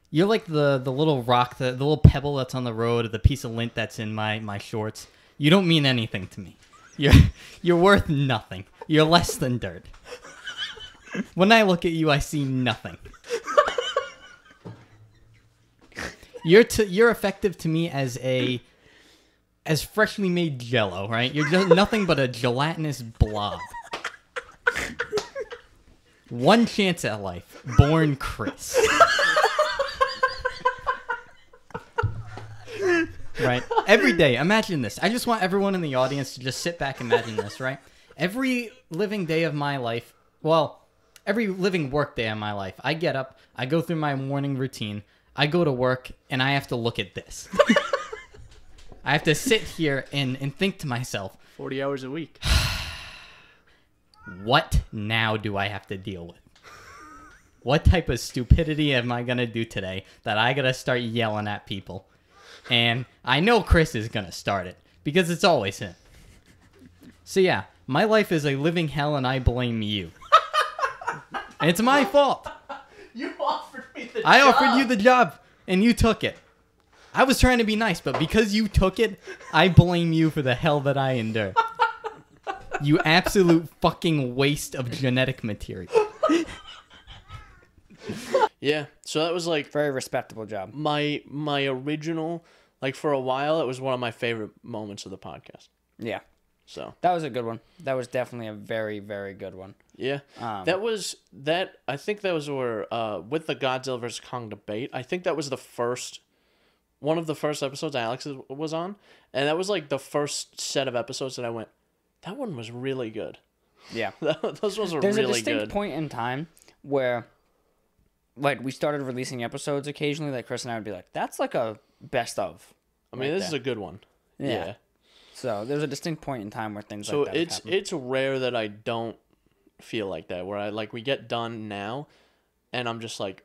You're like the little rock, the little pebble that's on the road, or the piece of lint that's in my shorts. You don't mean anything to me. You're worth nothing. You're less than dirt. When I look at you, I see nothing. You're effective to me as freshly made Jell-O, right? You're just nothing but a gelatinous blob. One chance at life. Born Chris. Right? Every day. Imagine this. I just want everyone in the audience to just sit back and imagine this, right? Every living day of my life, every living work day of my life, I get up, I go through my morning routine, I go to work, and I have to look at this. I have to sit here and think to myself, 40 hours a week. What now do I have to deal with? What type of stupidity am I going to do today that I got to start yelling at people? And I know Chris is going to start it because it's always him. So yeah, my life is a living hell and I blame you. And it's my fault. You offered me the job. I offered you the job and you took it. I was trying to be nice, but because you took it, I blame you for the hell that I endure. You absolute fucking waste of genetic material. Yeah, so that was like Very respectable job. my original, like for a while, it was one of my favorite moments of the podcast. Yeah. So That was a good one. That was definitely a very, very good one. yeah, that was that. I think that was where with the Godzilla versus Kong debate. I think that was one of the first episodes Alex was on, and that was like the first set of episodes that I went, that one was really good. Yeah. Those ones were There's really a distinct good. point in time where, like, we started releasing episodes occasionally. Like Chris and I would be like, "That's like a best of." I mean, this is a good one. Yeah. So there's a distinct point in time where things So like that happen. it's rare that I don't feel like that, where we get done now, and I'm just like,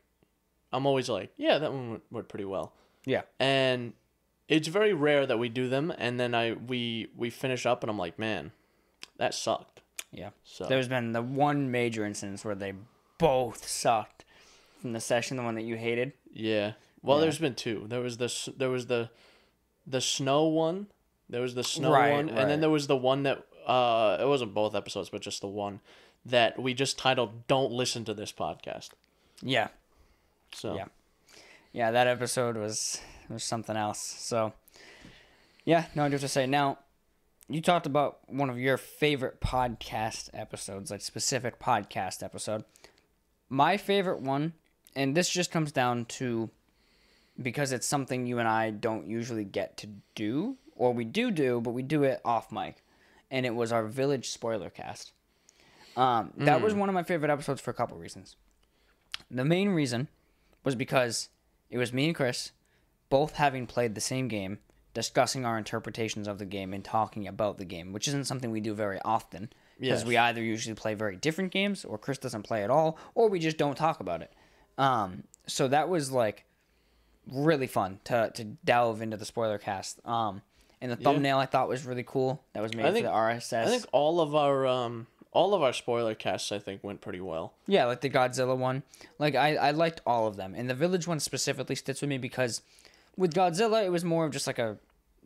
I'm always like, yeah, that one went pretty well. Yeah. And it's very rare that we do them, and then we finish up, and I'm like, man, that sucked. Yeah. So There's been the one major instance where they both sucked from the session, the one that you hated. yeah. Well, Yeah. there's been two. There was the snow one. There was the snow Right, one, and right. then there was the one that it wasn't both episodes, but just the one that we just titled "Don't Listen to This Podcast." Yeah. So Yeah. Yeah, that episode was something else. So, yeah, no, I do have to say. Now, you talked about one of your favorite podcast episodes, like specific podcast episode. My favorite one, and this just comes down to because it's something you and I don't usually get to do, or we do, but we do it off mic, and it was our Village spoiler cast. That was one of my favorite episodes for a couple reasons. The main reason was because it was me and Chris both having played the same game, discussing our interpretations of the game and talking about the game, which isn't something we do very often because Yes. we either usually play very different games or Chris doesn't play at all or we just don't talk about it. So that was like really fun to delve into the spoiler cast. And the thumbnail I thought was really cool. That was made for the RSS. I think all of our spoiler casts I think went pretty well. Yeah, like the Godzilla one. Like, I liked all of them. And the Village one specifically sticks with me because with Godzilla, it was more of just like a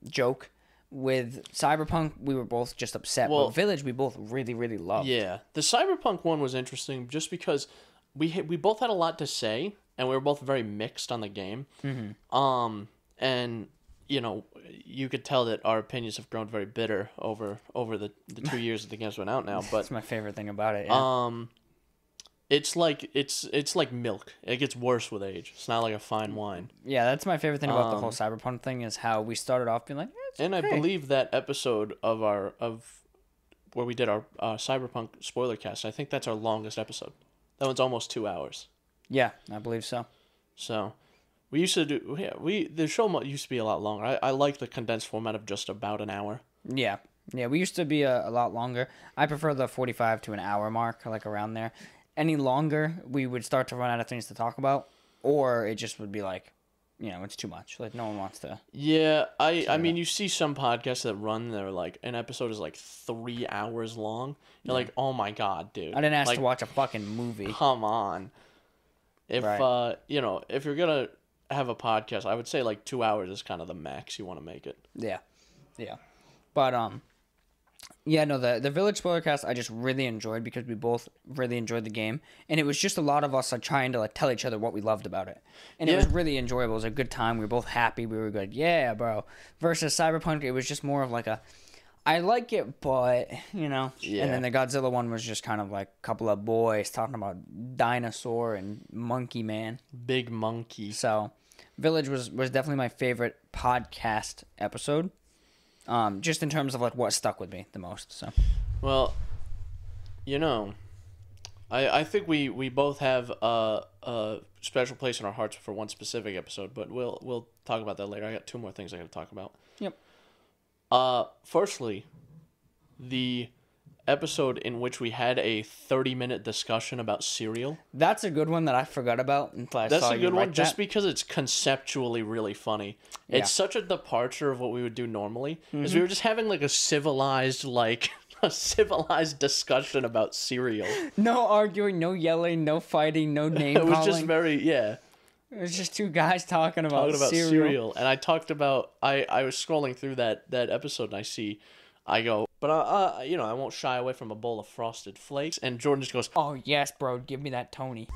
joke. With Cyberpunk, we were both just upset. Well, but Village, we both really, really loved. Yeah, the Cyberpunk one was interesting just because we both had a lot to say and we were both very mixed on the game. Mm-hmm. And you know, you could tell that our opinions have grown very bitter over the 2 years that the game's been out now. But That's my favorite thing about it. Yeah. it's like milk. It gets worse with age. It's not like a fine wine. Yeah, that's my favorite thing about the whole Cyberpunk thing is how we started off being like, it's And okay. I believe that episode of where we did our Cyberpunk spoiler cast, I think that's our longest episode. That one's almost 2 hours. Yeah, I believe so. So we used to do the show used to be a lot longer. I like the condensed format of just about an hour. Yeah. Yeah, we used to be a lot longer. I prefer the 45 to an hour mark, like around there. Any longer, we would start to run out of things to talk about, or it just would be like, you know, it's too much. Like, no one wants to. Yeah, I mean, you see some podcasts that run, they're like, an episode is like 3 hours long. You're like, oh my god, dude. I didn't ask like, to watch a fucking movie. Come on. If, Right. if you're going to have a podcast, I would say like 2 hours is kind of the max you want to make it. Yeah. Yeah. But, yeah, no, the Village Spoilercast I just really enjoyed because we both really enjoyed the game. And it was just a lot of us like trying to like tell each other what we loved about it. And it was really enjoyable. It was a good time. We were both happy. We were good. Yeah, bro. Versus Cyberpunk, it was just more of like a, I like it, but, you know. Yeah. And then the Godzilla one was just kind of like a couple of boys talking about dinosaur and monkey man. Big monkey. So, Village was definitely my favorite podcast episode. Just in terms of like what stuck with me the most. So, Well, you know, I think we both have a special place in our hearts for one specific episode, but we'll talk about that later. I got two more things I got to talk about. yep. Firstly, the episode in which we had a 30-minute discussion about cereal. That's a good one that I forgot about until I That's saw a you good one write just that. because it's conceptually really funny. Yeah. It's such a departure of what we would do normally. Is we were just having like a civilized discussion about cereal. No arguing, no yelling, no fighting, no name It was calling. just very It was just two guys talking about, cereal. And I talked about I was scrolling through that episode and I go, but I won't shy away from a bowl of Frosted Flakes. And Jordan just goes, Oh yes, bro, give me that Tony.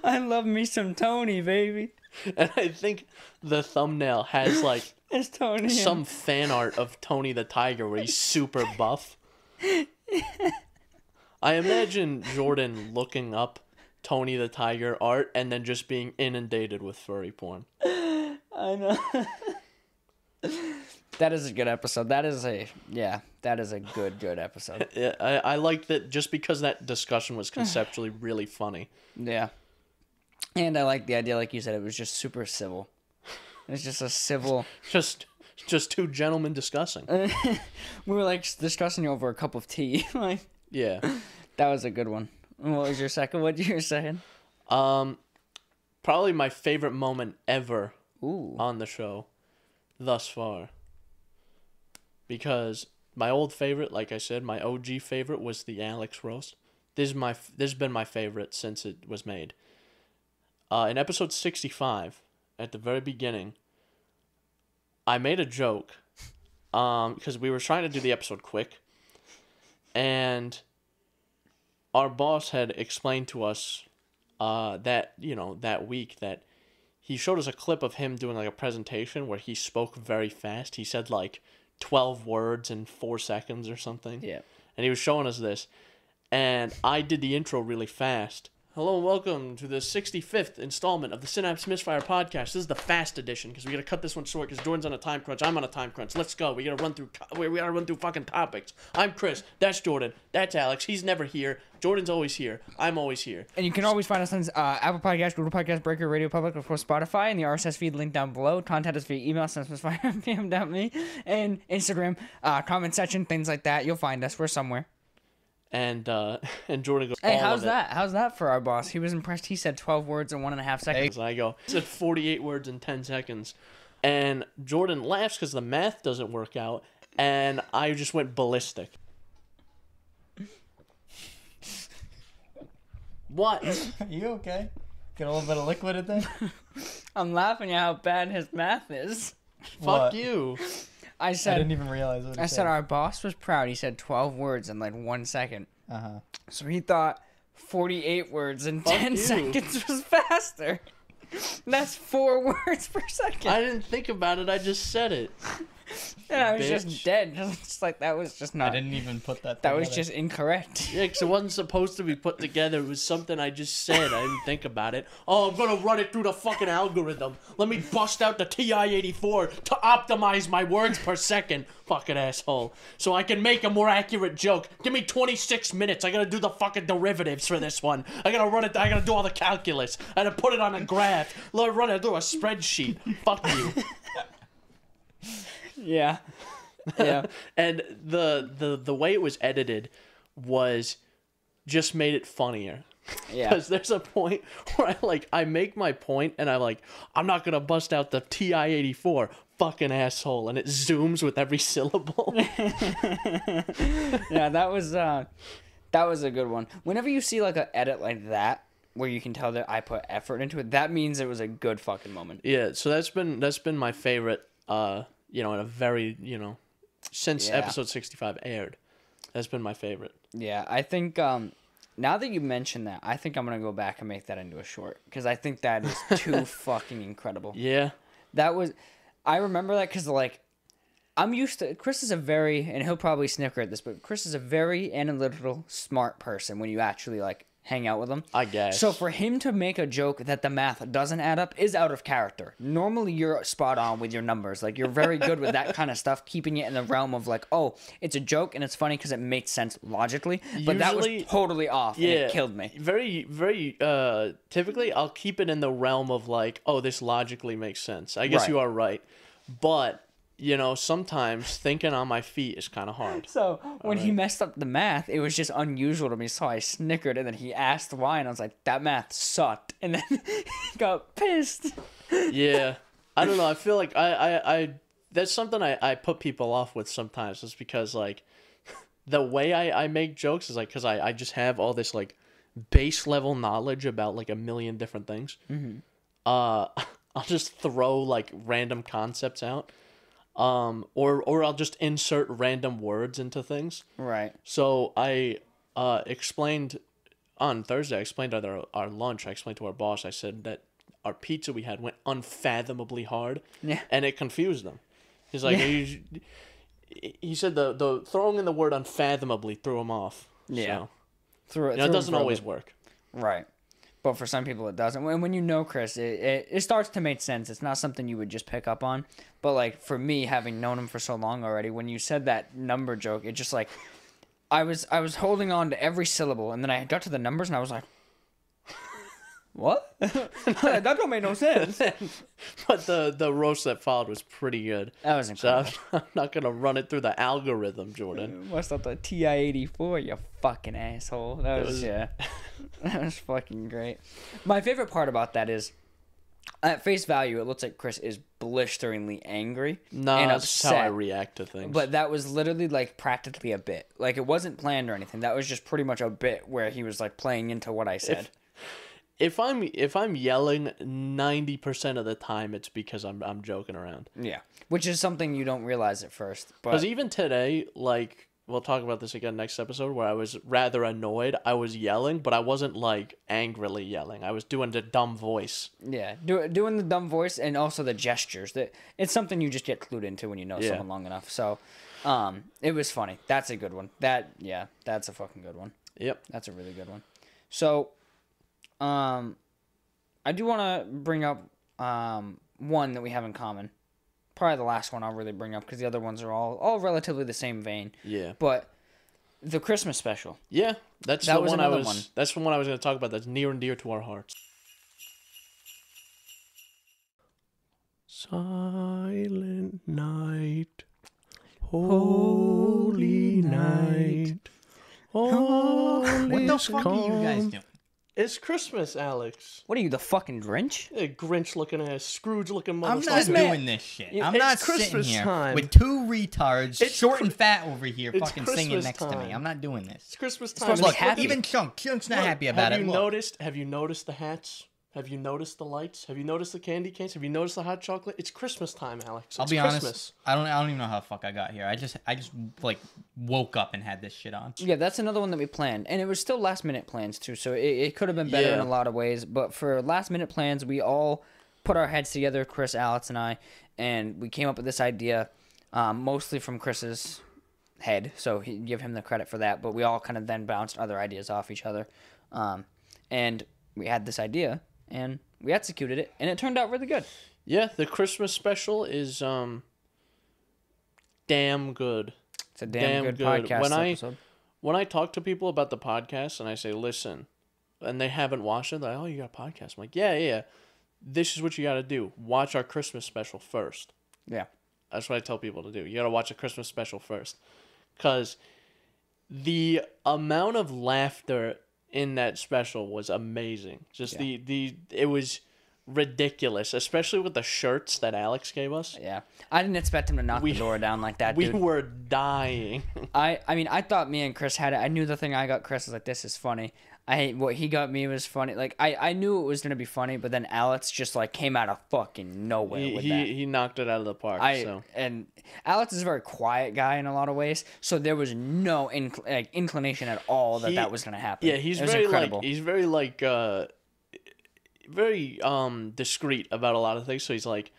I love me some Tony, baby. And I think the thumbnail has like It's Tony. some fan art of Tony the Tiger where he's super buff. I imagine Jordan looking up Tony the Tiger art and then just being inundated with furry porn. I know. That is a good episode. That is a good episode. Yeah, I like that just because that discussion was conceptually really funny. Yeah. And I like the idea, like you said, it was just super civil. It's just a civil... Just two gentlemen discussing. We were like discussing over a cup of tea. Like, Yeah. that was a good one. What was your second? What you were saying? Probably my favorite moment ever Ooh. on the show thus far. Because my old favorite, like I said, my OG favorite was the Alex roast. This has been my favorite since it was made. In episode 65, at the very beginning, I made a joke because we were trying to do the episode quick, and our boss had explained to us that week that he showed us a clip of him doing like a presentation where he spoke very fast. He said like 12 words in 4 seconds or something. Yeah. And he was showing us this, and I did the intro really fast. Hello and welcome to the 65th installment of the Synapse Misfire Podcast. This is the fast edition because we got to cut this one short because Jordan's on a time crunch. I'm on a time crunch. Let's go. We got to run through fucking topics. I'm Chris. That's Jordan. That's Alex. He's never here. Jordan's always here. I'm always here. And you can always find us on Apple Podcasts, Google Podcasts, Breaker, Radio Public, of course, Spotify, and the RSS feed link down below. Contact us via email, synapsemisfire@pm.me, and Instagram, comment section, things like that. You'll find us. We're somewhere. And Jordan goes, Hey, all how's of it. that? How's that for our boss? He was impressed. He said 12 words in 1.5 seconds. And I go, I said 48 words in 10 seconds. And Jordan laughs because the math doesn't work out. And I just went ballistic. What? Are you okay? Get a little bit of liquid in there? I'm laughing at how bad his math is. Fuck What? you. I I said, didn't even realize what he I said our boss was proud. He said 12 words in like 1 second. Uh-huh. So he thought 48 words in 10 you. seconds was faster. That's 4 words per second. I didn't think about it. I just said it. And I was bitch. just dead. It's like, that was just I not. didn't even put that That together. was just incorrect. Yeah, because it wasn't supposed to be put together. It was something I just said. I didn't think about it. Oh, I'm going to run it through the fucking algorithm. Let me bust out the TI-84 to optimize my words per second, fucking asshole. So I can make a more accurate joke. Give me 26 minutes. I got to do the fucking derivatives for this one. I got to run it. I got to do all the calculus. I got to put it on a graph. Run it through a spreadsheet. Fuck you. Yeah. Yeah. And the way it was edited was just made it funnier. Yeah. Because there's a point where I make my point and I'm not gonna bust out the TI-84 fucking asshole, and it zooms with every syllable. Yeah, that was a good one. Whenever you see like an edit like that, where you can tell that I put effort into it, that means it was a good fucking moment. Yeah, so that's been my favorite. In a very since episode 65 aired, that's been my favorite. Yeah, I think now that you mention that, I think I'm gonna go back and make that into a short because I think that is too fucking incredible. Yeah, I remember that because I'm used to Chris is a very, and he'll probably snicker at this, but Chris is a very analytical, smart person when you actually hang out with him. I guess. So for him to make a joke that the math doesn't add up is out of character. Normally you're spot on with your numbers. You're very good with that kind of stuff, keeping it in the realm of oh, it's a joke and it's funny because it makes sense logically. But that was totally off and it killed me. Very, very, typically I'll keep it in the realm of oh, this logically makes sense. I guess Right. you are right. But, sometimes thinking on my feet is kind of hard. So when he messed up the math, it was just unusual to me. So I snickered, and then he asked why, and I was like, "That math sucked." And then he got pissed. Yeah. I don't know. I feel like I that's something I put people off with sometimes. It's because the way I make jokes is because I just have all this base level knowledge about a million different things. Mm-hmm. I'll just throw random concepts out. Or I'll just insert random words into things. Right. So I explained on Thursday. I explained at our lunch. I explained to our boss. I said that our pizza we had went unfathomably hard. Yeah. And it confused them. He's like, he said the throwing in the word unfathomably threw him off. Yeah. So, it doesn't always work. Right. But for some people it doesn't. When you know Chris, it starts to make sense. It's not something you would just pick up on. But like for me, having known him for so long already, when you said that number joke, it just like I was holding on to every syllable, and then I got to the numbers and I was like, what? That don't make no sense. But the roast that followed was pretty good. That was incredible. So I'm not gonna run it through the algorithm, Jordan. What's up the TI-84, you fucking asshole. That was that was fucking great. My favorite part about that is, at face value, it looks like Chris is blisteringly angry and That's upset. how I react to things. But that was literally like practically a bit. Like it wasn't planned or anything. That was just pretty much a bit where he was like playing into what I said. If I'm yelling 90% of the time, it's because I'm joking around. Yeah, which is something you don't realize at first. Because But even today, like, we'll talk about this again next episode, where I was rather annoyed. I was yelling, but I wasn't like angrily yelling. I was doing the dumb voice. yeah, doing the dumb voice and also the gestures. That it's something you just get clued into when you know someone long enough. So, it was funny. That's a good one. That's a fucking good one. Yep. That's a really good one. So, I do want to bring up one that we have in common. Probably the last one I'll really bring up because the other ones are all relatively the same vein. Yeah. But the Christmas special. Yeah, that's That the was one another one. That's the one I was going to talk about. That's near and dear to our hearts. Silent night, holy night. All What the is fuck are you guys calm. doing? It's Christmas, Alex. What are you, the fucking Grinch? A Grinch-looking ass, Scrooge-looking I'm motherfucker. not doing this shit. I'm it's not sitting Christmas here time. with two retards, It's short and fat over here, it's fucking singing Christmas next to time. me. I'm not doing this. It's Christmas time. supposed to be Look, happy. even Chunk's not Look, happy about have it. You Look. have you noticed the hats? Have you noticed the lights? Have you noticed the candy canes? Have you noticed the hot chocolate? It's Christmas time, Alex. It's I'll be Christmas. honest. I don't even know how the fuck I got here. I just like woke up and had this shit on. Yeah, that's another one that we planned. And it was still last minute plans too, so it could have been better in Yeah. a lot of ways. But for last minute plans, we all put our heads together, Chris, Alex, and I, and we came up with this idea, mostly from Chris's head, so give him the credit for that. But we all kind of then bounced other ideas off each other. And we had this idea, and we executed it, and it turned out really good. Yeah, the Christmas special is damn good. It's a damn good podcast episode. When I talk to people about the podcast and I say, listen, and they haven't watched it, they're like, oh, you got a podcast. I'm like, yeah. This is what you got to do. Watch our Christmas special first. Yeah. That's what I tell people to do. You got to watch a Christmas special first. Because the amount of laughter in that special was amazing. Just it was ridiculous, especially with the shirts that Alex gave us. Yeah. I didn't expect him to knock the door down like that, We dude. were dying. I mean, I thought me and Chris had it. I knew the thing I got Chris was like, this is funny. What he got me was funny. Like, I knew it was going to be funny, but then Alex just, like, came out of fucking nowhere with that. He knocked it out of the park. And Alex is a very quiet guy in a lot of ways, so there was no inclination at all that was going to happen. Yeah, he's it was very incredible. very discreet about a lot of things. So he's like,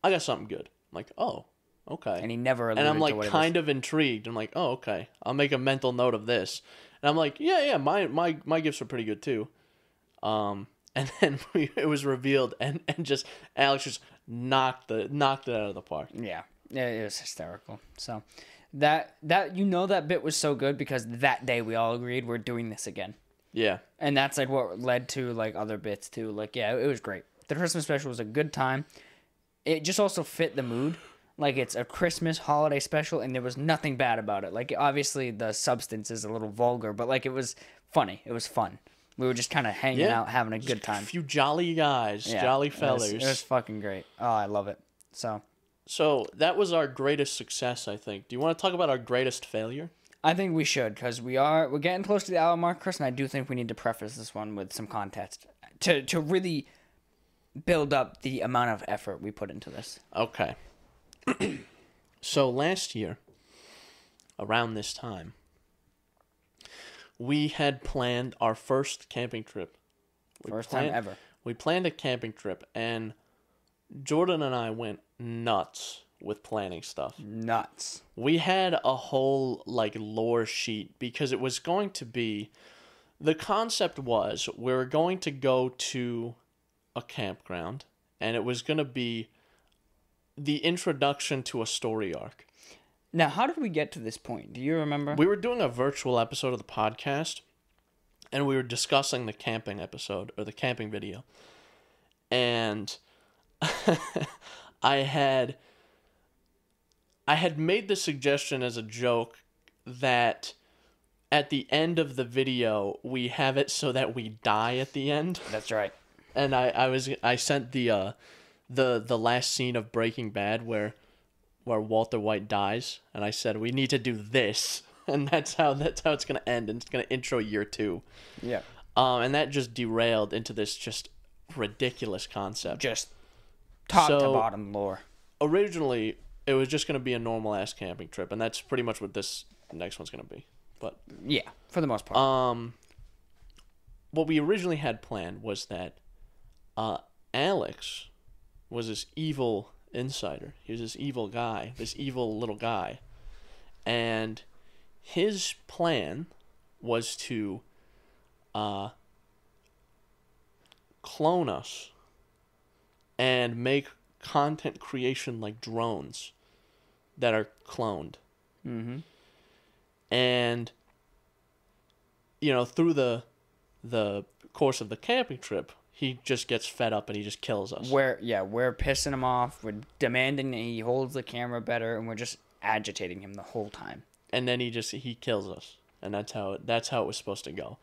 I got something good. I'm like, oh, okay. And he never alluded And I'm to like what kind of intrigued. I'm like, oh, okay. I'll make a mental note of this. And I'm like, yeah, my gifts are pretty good too. And then it was revealed, and just Alex just knocked it out of the park. Yeah, it was hysterical. So that that bit was so good because that day we all agreed we're doing this again. Yeah. And that's like what led to like other bits too. Like, yeah, it was great. The Christmas special was a good time. It just also fit the mood. Like, it's a Christmas holiday special, and there was nothing bad about it. Like, obviously the substance is a little vulgar, but like, it was funny. It was fun. We were just kind of hanging out, having a good time. A few jolly guys, jolly fellers. It was fucking great. Oh, I love it. So that was our greatest success, I think. Do you want to talk about our greatest failure? I think we should, because we're getting close to the hour mark, Chris, and I do think we need to preface this one with some context to really build up the amount of effort we put into this. Okay. So last year, around this time, we had planned our first camping trip. First time ever. we planned a camping trip, and Jordan and I went nuts with planning stuff. Nuts. We had a whole like lore sheet because it was going to be, the concept was we were going to go to a campground, and it was going to be the introduction to a story arc. Now, how did we get to this point? Do you remember? We were doing a virtual episode of the podcast, and we were discussing the camping episode, or the camping video. And I had made the suggestion as a joke that at the end of the video, we have it so that we die at the end. That's right. And I sent the last scene of Breaking Bad where Walter White dies, and I said we need to do this, and that's how it's gonna end, and it's gonna intro year 2. Yeah. And that just derailed into this just ridiculous concept. Just top to bottom lore. Originally, it was just gonna be a normal ass camping trip, and that's pretty much what this next one's gonna be. But yeah, for the most part. What we originally had planned was that Alex was this evil insider. He was this evil guy, this evil little guy. And his plan was to clone us and make content creation like drones that are cloned. Mm-hmm. And, through the course of the camping trip, he just gets fed up and he just kills us. We're pissing him off. We're demanding that he holds the camera better, and we're just agitating him the whole time. And then he kills us, and that's how it was supposed to go.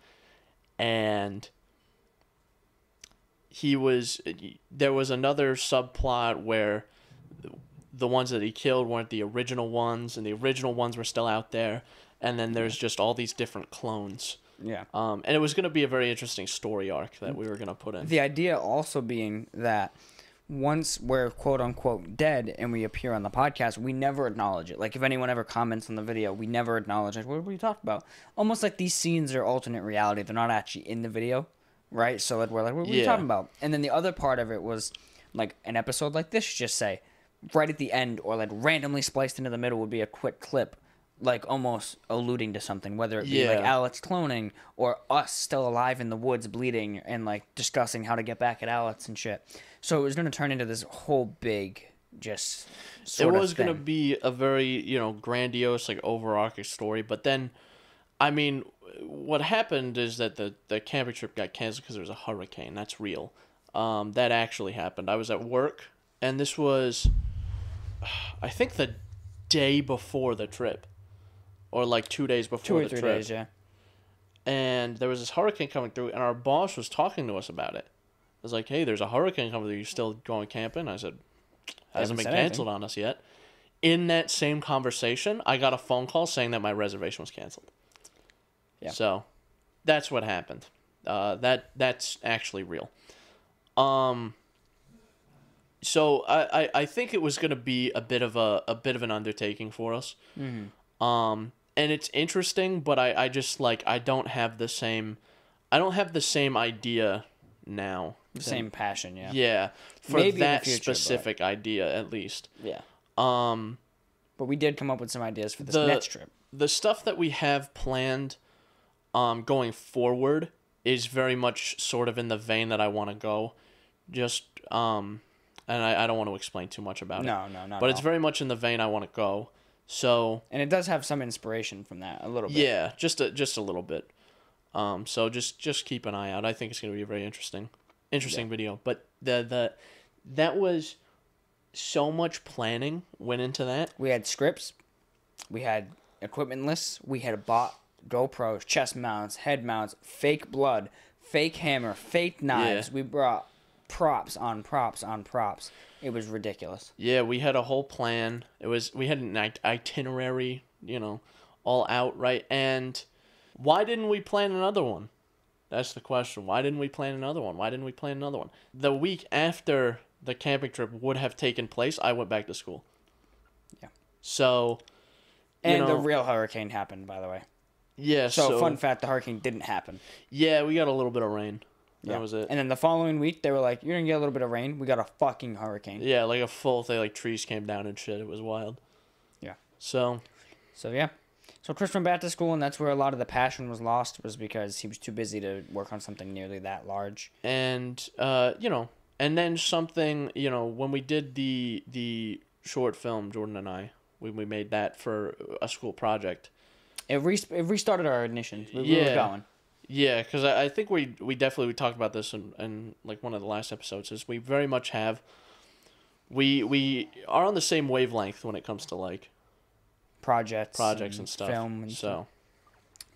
And there was another subplot where the ones that he killed weren't the original ones, and the original ones were still out there. And then there's just all these different clones. Yeah. And it was going to be a very interesting story arc that we were going to put in. The idea also being that once we're quote-unquote dead and we appear on the podcast, we never acknowledge it. Like, if anyone ever comments on the video, we never acknowledge it. What were you talking about? Almost like these scenes are alternate reality. They're not actually in the video, right? So we're like, what are you talking about? And then the other part of it was, like, an episode like this, just say, right at the end or, like, randomly spliced into the middle would be a quick clip, like almost alluding to something, whether it be like Alex cloning or us still alive in the woods bleeding and like discussing how to get back at Alex and shit. So it was going to turn into this whole big just sort of thing. It was going to be a very, grandiose, like overarching story. But then, I mean, what happened is that the camping trip got canceled because there was a hurricane. That's real. That actually happened. I was at work, and this was, I think, the day before the trip. Or like 2 days before the trip. 2 or 3 days, yeah. And there was this hurricane coming through, and our boss was talking to us about it. I was like, hey, there's a hurricane coming through. You still going camping? I said, hasn't been canceled on us yet. In that same conversation, I got a phone call saying that my reservation was canceled. Yeah. So that's what happened. That's actually real. So I think it was going to be a bit of an undertaking for us. Mm-hmm. And it's interesting, but I just I don't have the same idea now. The same passion, yeah. Yeah, for maybe that future, specific idea at least. Yeah. But we did come up with some ideas for this next trip. The stuff that we have planned going forward is very much sort of in the vein that I want to go. Just and I don't want to explain too much about it. No, not but it's very much in the vein I want to go. So, and it does have some inspiration from that a little bit. Yeah, just a little bit. So just keep an eye out. I think it's going to be a very interesting video. But that was so much planning went into that. We had scripts, we had equipment lists, we had bought GoPros, chest mounts, head mounts, fake blood, fake hammer, fake knives. Yeah. We brought props on props on props. It was ridiculous. Yeah, we had a whole plan. We had an itinerary, all out, right? And why didn't we plan another one? That's the question. Why didn't we plan another one? The week after the camping trip would have taken place, I went back to school. Yeah. So, and the real hurricane happened, by the way. Yeah. So fun fact, the hurricane didn't happen. Yeah, we got a little bit of rain. That was it. And then the following week, they were like, "You're gonna get a little bit of rain. We got a fucking hurricane." Yeah, like a full thing, like trees came down and shit. It was wild. Yeah. So yeah. So Chris went back to school, and that's where a lot of the passion was lost, was because he was too busy to work on something nearly that large. And and then something, when we did the short film, Jordan and I, we made that for a school project. It restarted our ignitions. We were going. Yeah, because I think we definitely talked about this in like one of the last episodes. Is we very much have we are on the same wavelength when it comes to like projects and stuff. Film and so stuff.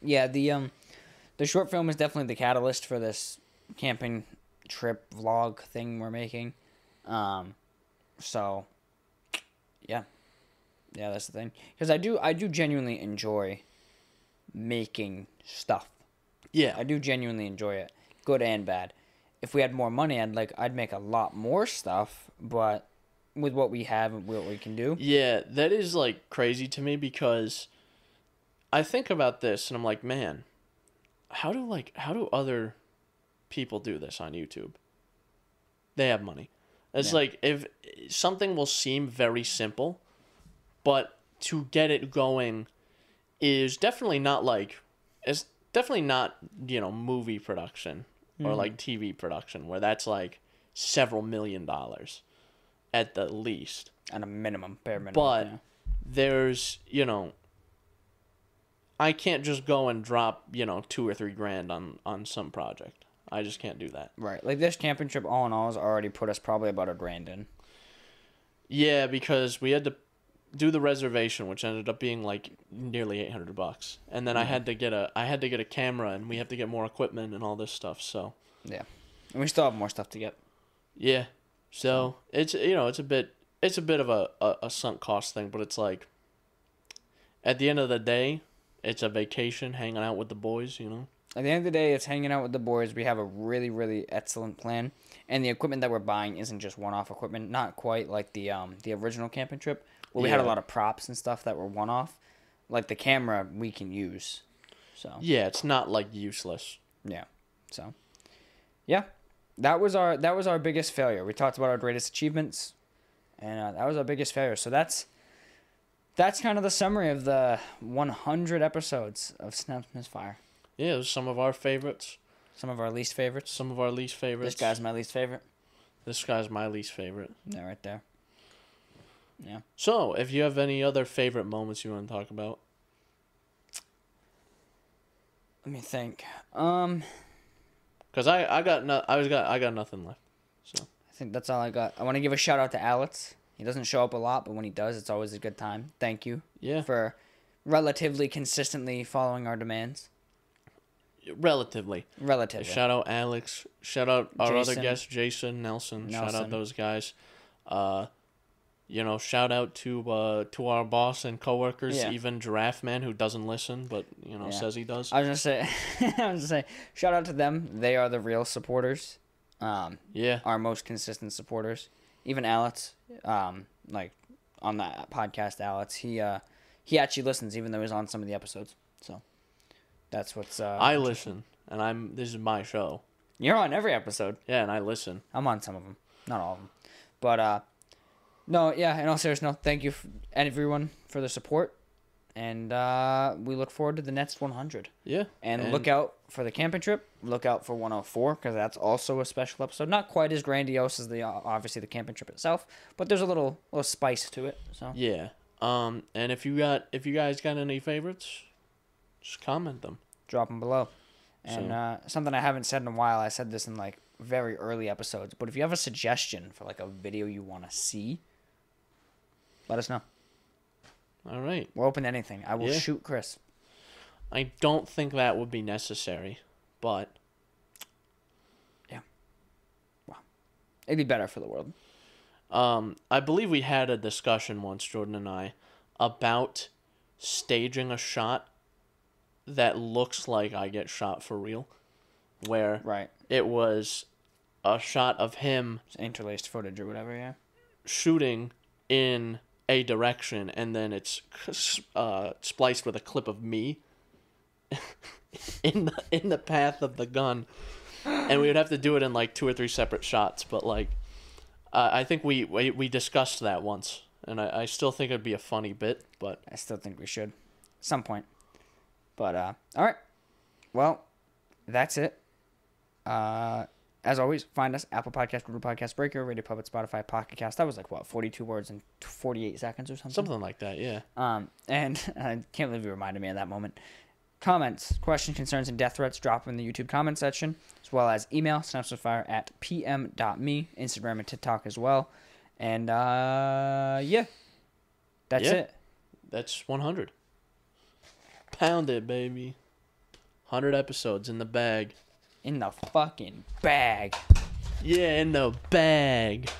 Yeah, the short film is definitely the catalyst for this camping trip vlog thing we're making. So yeah, that's the thing, because I do genuinely enjoy making stuff. Yeah, I do genuinely enjoy it, good and bad. If we had more money, I'd make a lot more stuff, but with what we have and what we can do. Yeah, that is like crazy to me, because I think about this and I'm like, man, how do other people do this on YouTube? They have money. It's like, if something will seem very simple, but to get it going is definitely not like, it's definitely not, movie production or like TV production, where that's like several $1 million at the least. At a minimum, bare minimum. But there's, I can't just go and drop, $2,000 or $3,000 on some project. I just can't do that. Right. Like this camping trip all in all has already put us probably about $1,000 in. Yeah, because we had to do the reservation, which ended up being like nearly $800, and then I had to get a camera, and we have to get more equipment and all this stuff. So yeah, and we still have more stuff to get. Yeah, so it's it's a bit of a sunk cost thing, but it's like at the end of the day, it's a vacation, hanging out with the boys. At the end of the day, it's hanging out with the boys. We have a really, really excellent plan. And the equipment that we're buying isn't just one-off equipment. Not quite like the original camping trip, where we had a lot of props and stuff that were one-off. Like the camera, we can use. So yeah, it's not like useless. Yeah. So yeah, that was our biggest failure. We talked about our greatest achievements, and that was our biggest failure. So that's kind of the summary of the 100 episodes of Synapse Misfire. Yeah, those are some of our favorites. Some of our least favorites. Some of our least favorites. This guy's my least favorite. This guy's my least favorite. Yeah, right there. Yeah. So, if you have any other favorite moments you want to talk about. Let me think. Because I got nothing left. So I think that's all I got. I want to give a shout out to Alex. He doesn't show up a lot, but when he does, it's always a good time. Thank you. Yeah. For relatively consistently following our demands. Relatively. Shout out Alex. Shout out our other guest, Jason, Nelson. Shout out those guys. Shout out to our boss and coworkers, even Giraffe Man, who doesn't listen, but says he does. I was gonna say, shout out to them. They are the real supporters. Our most consistent supporters. Even Alex, like on that podcast, Alex, he actually listens, even though he's on some of the episodes. So that's what's. I listen, and this is my show. You're on every episode. Yeah, and I listen. I'm on some of them, not all of them, but no, yeah. In all seriousness, thank you everyone for the support, and we look forward to the next 100. Yeah, and look out for the camping trip. Look out for 104, because that's also a special episode. Not quite as grandiose as obviously the camping trip itself, but there's a little spice to it. So yeah. And if you guys got any favorites, just comment them. Drop them below. And something I haven't said in a while. I said this in like very early episodes, but if you have a suggestion for like a video you want to see, let us know. All right. We're open to anything. I will shoot Chris. I don't think that would be necessary, but yeah. Wow. It'd be better for the world. I believe we had a discussion once, Jordan and I, about staging a shot that looks like I get shot for real, where it was a shot of him interlaced footage or whatever, yeah, shooting in a direction, and then it's spliced with a clip of me in the path of the gun, and we would have to do it in like 2 or 3 separate shots. But like, I think we discussed that once, and I still think it'd be a funny bit. But I still think we should, some point. But all right, well, that's it. As always, find us Apple Podcast, Google Podcast, Breaker, Radio Public, Spotify, Pocket Cast. That was like what, 42 words in 48 seconds or something. Something like that, yeah. And I can't believe you reminded me of that moment. Comments, questions, concerns, and death threats drop in the YouTube comment section, as well as email synapsemisfire@pm.me, Instagram and TikTok as well. And yeah, that's it. That's 100. Pound it, baby. 100 episodes in the bag. In the fucking bag. Yeah, in the bag.